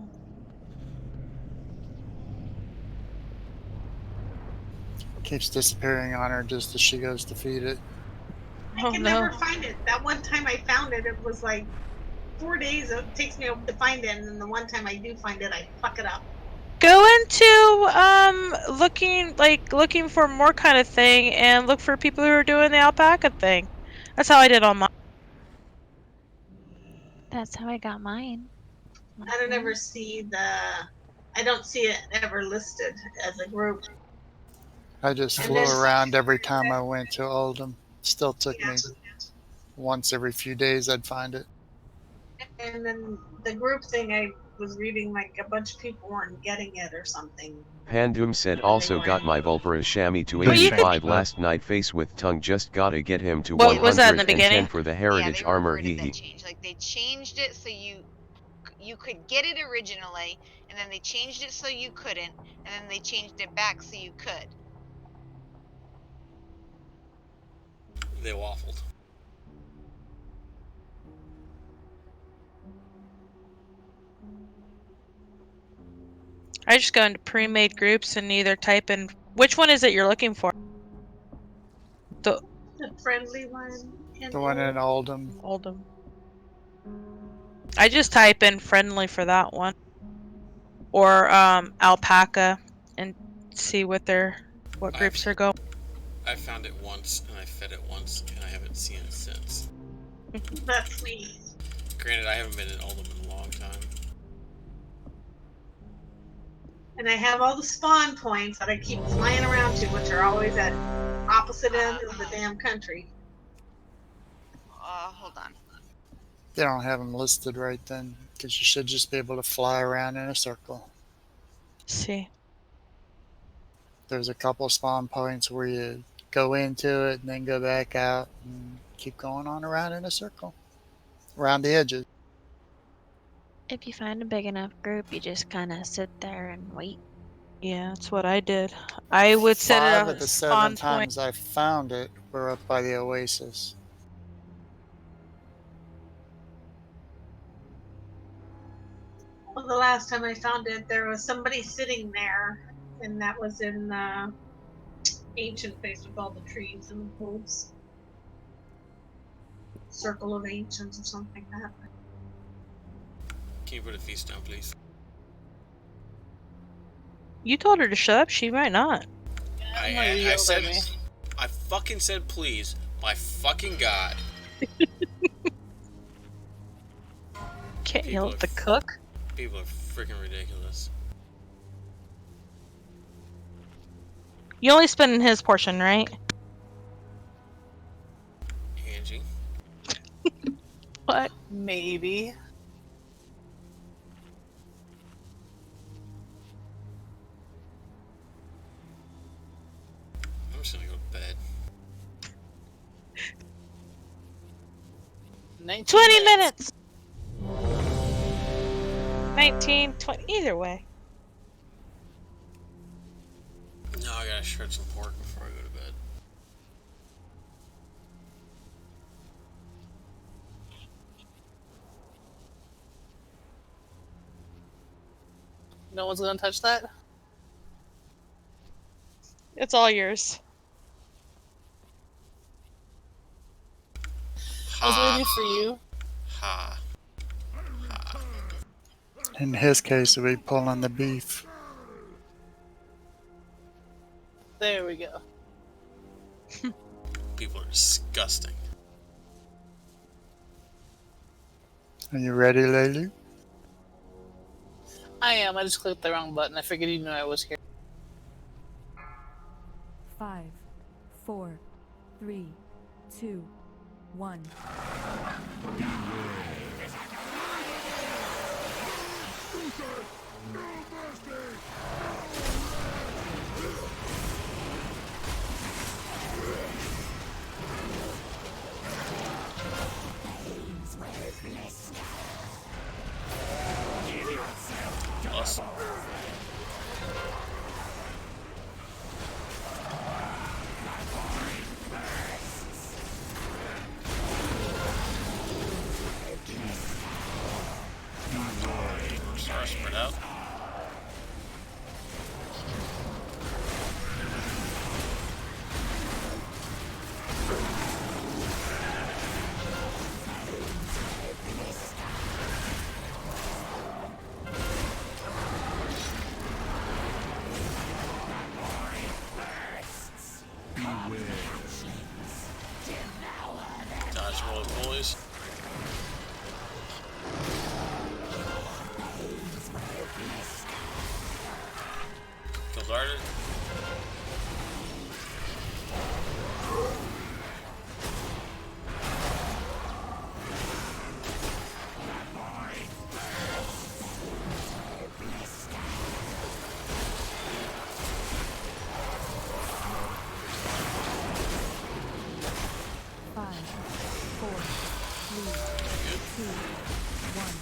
Keeps disappearing on her just as she goes to feed it. I can never find it. That one time I found it, it was like 4 days. It takes me to find it, and then the one time I do find it, I fuck it up. Go into looking for more kind of thing and look for people who are doing the alpaca thing. That's how I did on mine. That's how I got mine. I don't ever see I don't see it ever listed as a group. I just And flew then- around every time I went to Oldham. Still took me once every few days I'd find it. And then the group thing, I was reading like a bunch of people weren't getting it or something. Pandum said also got my Vulpera chamois to Well, you 85 could- last night. Face with tongue, just gotta get him to What was that in the 110 beginning? for the Yeah, heritage they armor. reverted Hee hee. that change. Like they changed it so you could get it originally, and then they changed it so you couldn't, and then they changed it back so you could. They waffled. I just go into pre-made groups and either type in which one is it you're looking for. The friendly one. The one in Oldham. Oldham. I just type in friendly for that one, or alpaca, and see what groups are going. I found it once and I fed it once and I haven't seen it since. That's me. Granted, I haven't been in Oldham in a long time. And I have all the spawn points that I keep flying around to, which are always at opposite ends of the damn country. Hold on. They don't have them listed right then, because you should just be able to fly around in a circle. See. There's a couple spawn points where you go into it and then go back out and keep going on around in a circle. Around the edges. If you find a big enough group, you just kind of sit there and wait. Yeah, that's what I did. I would set it 5 up of the spawn 7 point. times I found it were up by the oasis. Well, the last time I found it, there was somebody sitting there, and that was in the ancient place with all the trees and the woods. Circle of Ancients or something like that. Can you put a feast down, please? You told her to shut up. She might not. I said, I fucking said please. My fucking god. Can't yell at the cook. People are freaking ridiculous. You only spend in his portion, right? Angie. What? Maybe. I'm just gonna go to bed. 20 minutes! 19, 20, either way. No, I gotta shred some pork before I go to bed. No one's gonna touch that? It's all yours. I was waiting for you. Ha. In his case, we'd be pulling the beef. There we go. People are disgusting. Are you ready, Lelu? I am. I just clicked the wrong button. I figured you knew I was here. 5, 4, 3, 2, 1. Awesome. Sorry, spread out. Dodge roll, boys. Kill darted. Five, 4, 3, 2, 1.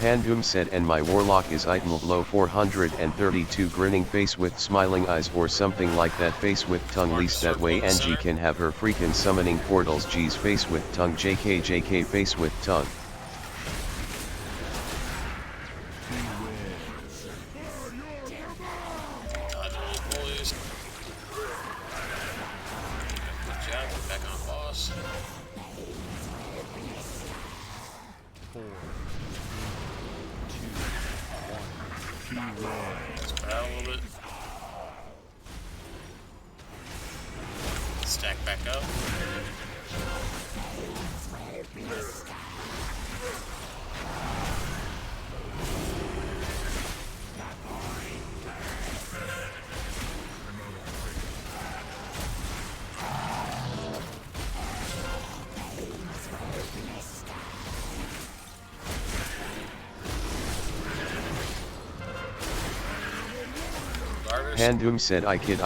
Pandum said, and my warlock is item low 432 grinning face with smiling eyes or something like that, face with tongue, least that way Angie can have her freaking summoning portals. G's face with tongue, JK face with tongue. Stack back up. Pandum said, I kid.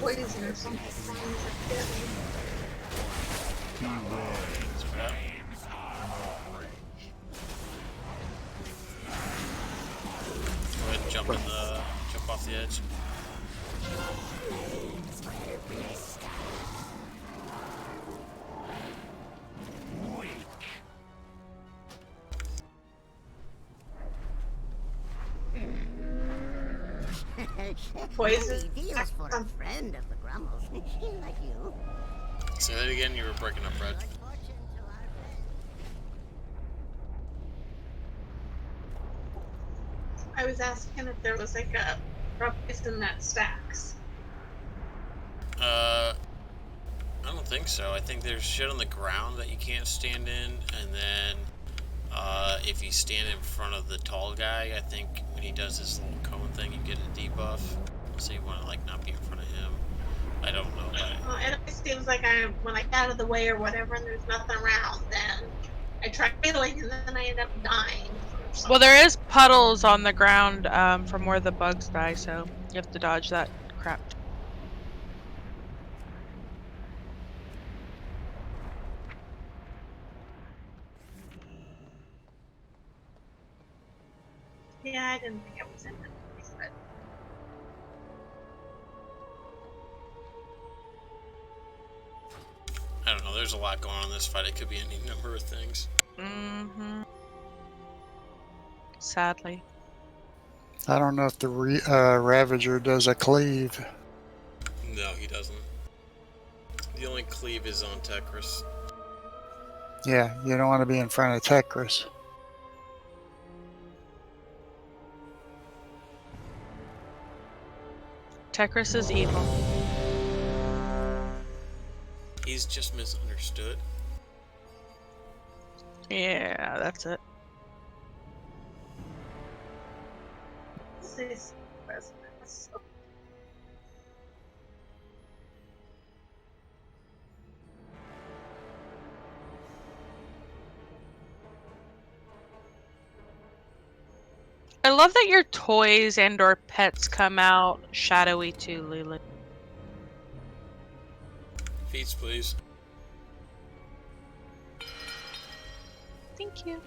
Poison or something. Go ahead and jump off the edge. Poison. Deals for a friend of the Grumbles, like you. Say that again. You were breaking up, Red. I was asking if there was like a poison that stacks. I don't think so. I think there's shit on the ground that you can't stand in, and then if you stand in front of the tall guy, I think when he does his little cone thing, you get a debuff. So you want to like not be in front of him. I don't know. It always seems like when I get out of the way or whatever, and there's nothing around, then I try healing, and then I end up dying. Well, there is puddles on the ground from where the bugs die, so you have to dodge that crap. Yeah, I didn't think it was in that place, but I don't know. There's a lot going on in this fight. It could be any number of things. Mm-hmm. Sadly. I don't know if the Ravager does a cleave. No, he doesn't. The only cleave is on Tekris. Yeah, you don't want to be in front of Tekris. Tekris is evil. He's just misunderstood. Yeah, that's it. this residence. I love that your toys and or pets come out shadowy too, Lulu. Feats, please. Thank you.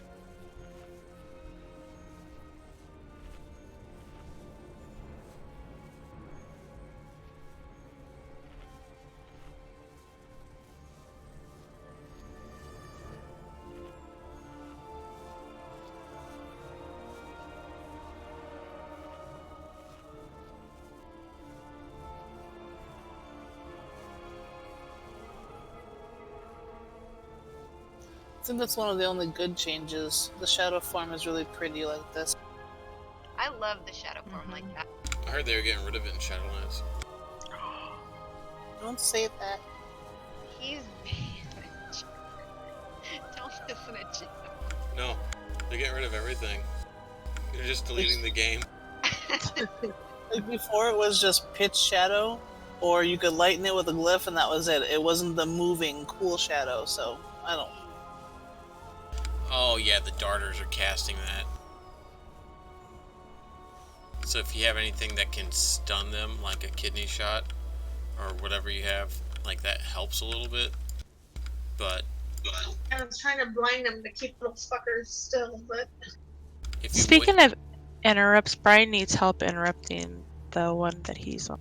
I think that's one of the only good changes. The shadow form is really pretty like this. I love the shadow form like that. I heard they were getting rid of it in Shadowlands. Don't say that. He's Don't listen to Jim. No, they're getting rid of everything. They're just deleting the game. Like before, it was just pitch shadow, or you could lighten it with a glyph, and that was it. It wasn't the moving cool shadow. So I don't. Oh yeah, the darters are casting that. So if you have anything that can stun them, like a kidney shot, or whatever you have, like that helps a little bit. But I was trying to blind them to keep those fuckers still, but if you Speaking of interrupts, Brian needs help interrupting the one that he's on.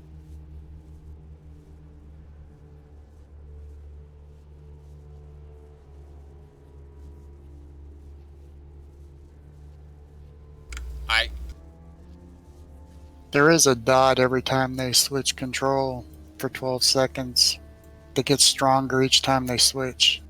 There is a dot every time they switch control for 12 seconds. That gets stronger each time they switch.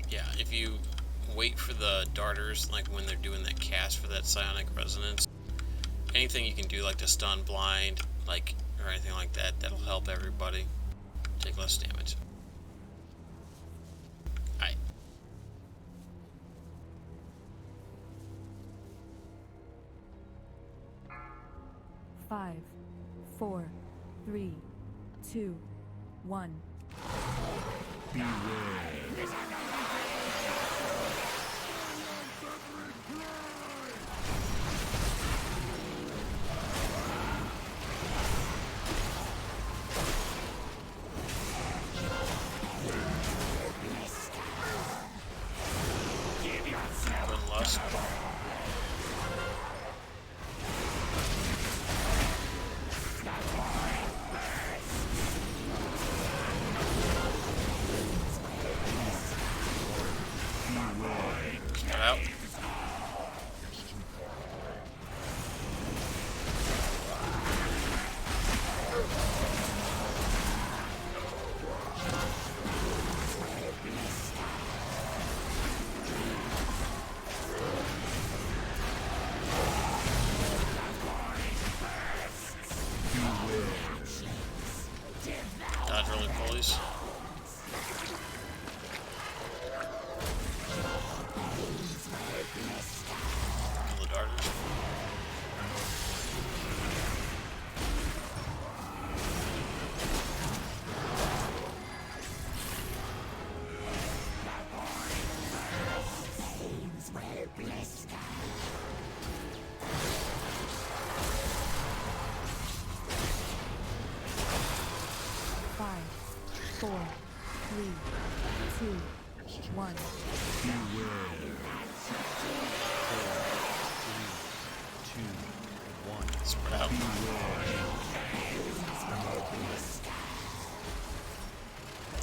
Yeah, if you wait for the darters, like when they're doing that cast for that psionic resonance, anything you can do, like to stun, blind, like or anything like that, that'll help everybody take less damage. Alright. Five, 4, 3, 2, 1. One lust. Get out. Dodge rolling pulleys. Kill the darters. Five, 4, 3, 2, 1. Spread out.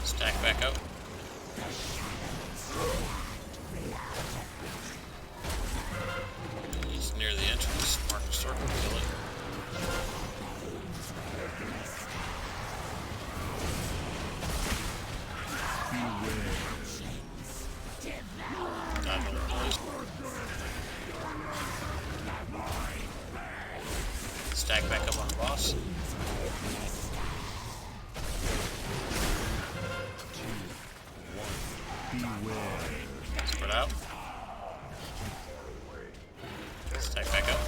Stack back up. He's near the entrance. Mark the circle, kill it. Dodge roll pulleys. Stack back up on the boss. Spread out. Stack back up.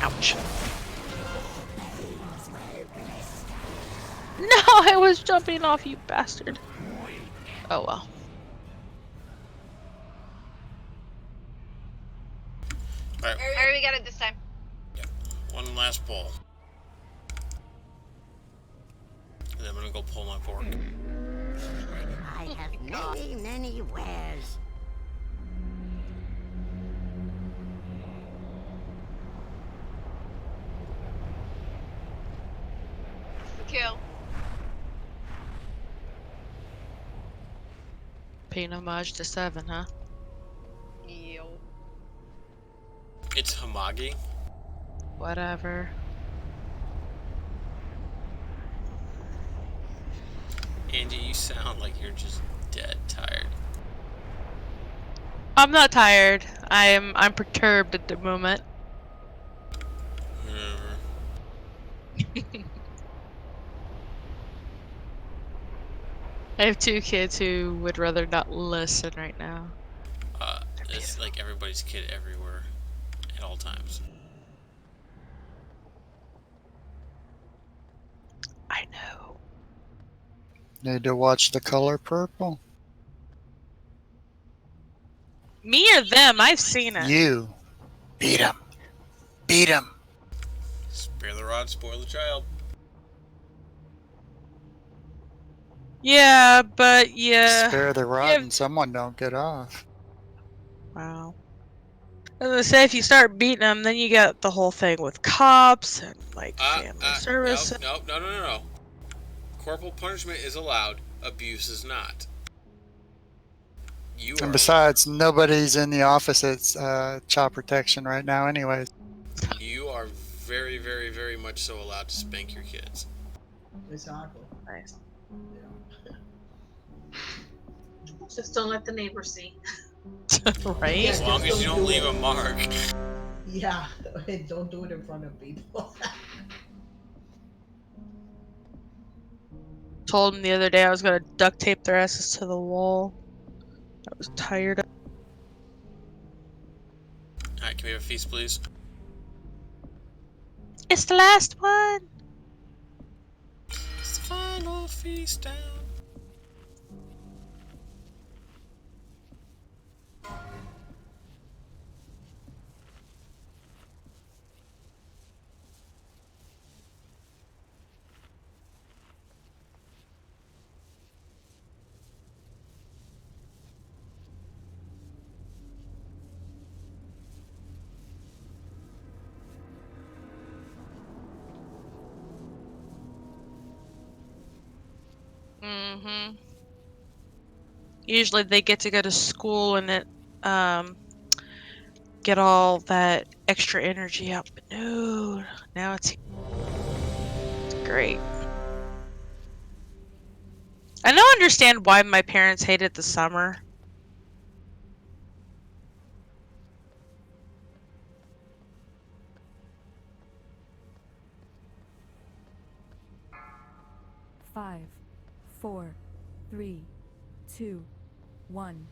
Ouch. No, I was jumping off, you bastard. Oh well. Alright, we got it this time. One last pull. And then I'm gonna go pull my fork. I have many wares. Kill. Paying homage to 7, huh? Yo. It's Hamagi. Whatever. Andy, you sound like you're just dead tired. I'm not tired. I'm perturbed at the moment. I have 2 kids who would rather not listen right now. It's like everybody's kid everywhere at all times. I know. Need to watch The Color Purple. Me or them? I've seen it. You. Beat him. Beat him. Spare the rod, spoil the child. Yeah, but yeah. Spare the rod and someone don't get off. Wow. I was gonna say, if you start beating them, then you got the whole thing with cops and like family service. No. Corporal punishment is allowed. Abuse is not. You And are. besides, nobody's in the office at child protection right now anyways. You are very, very, very much so allowed to spank your kids. Exactly. Nice. Just don't let the neighbors see. Right? Yeah, As long just as you don't do leave it. a mark. Yeah, don't do it in front of people. Told them the other day I was gonna duct tape their asses to the wall. I was tired of. Alright, can we have a feast, please? It's the last one! It's the final feast down. Mm-hmm. Usually they get to go to school and it, get all that extra energy out, but no, now it's great. I now understand why my parents hated the summer. Five, 4, 3, 2, 1.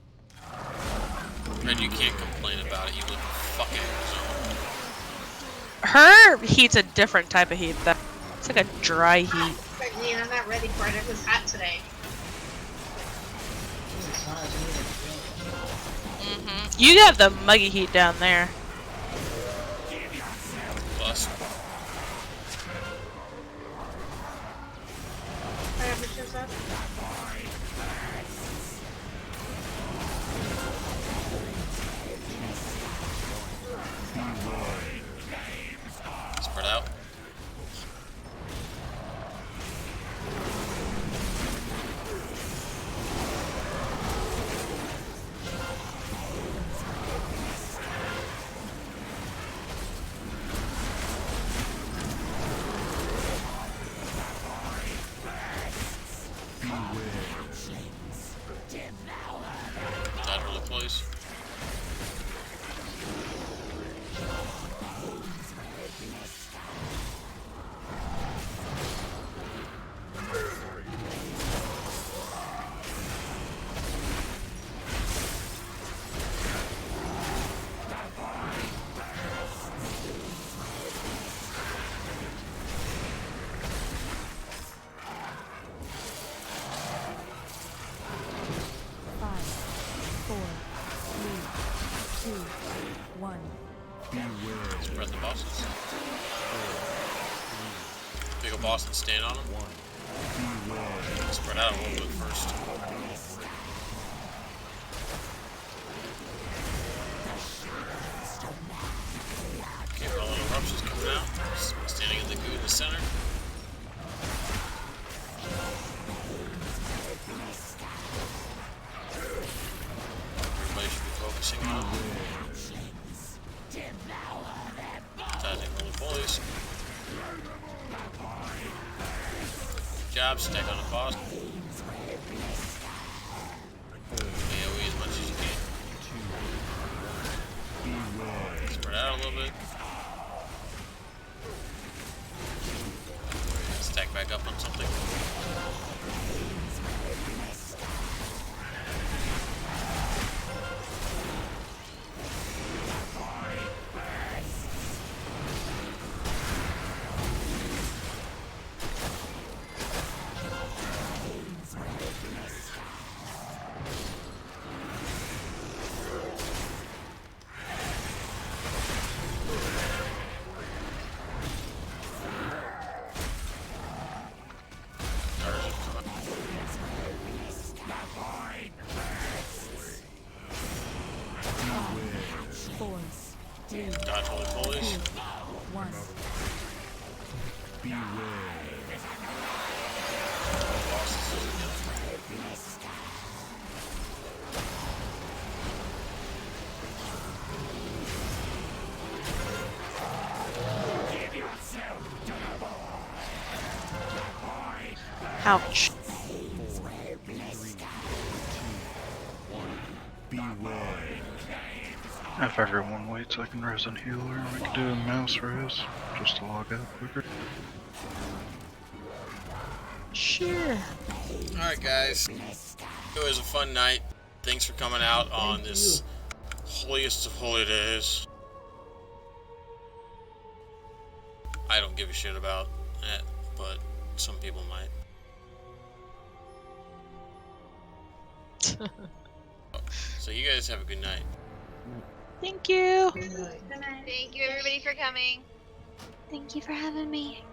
And you can't complain about it. You live in fucking Arizona. Her heat's a different type of heat. It's like a dry heat. But yeah, I'm not ready for it. It was hot today. Mm-hmm. You got the muggy heat down there. Plus. Spread out. Spread the bosses. Pick a boss and stand on them. Spread out a little bit first. Okay, my little eruptions coming out. Standing in the goo in the center. Everybody should be focusing on it. Dodging roly-polies. Good job, stack on the boss. AoE as much as you can. Spread out a little bit. Stack back up on something. Dodge holy polies. Ouch. If everyone waits, I can res and healer, and we can do a mouse res, just to log out quicker. Sure. Alright guys, it was a fun night. Thanks for coming out on this holiest of holy days. I don't give a shit about it, but some people might. So you guys have a good night. Thank you. Thank you everybody for coming. Thank you for having me.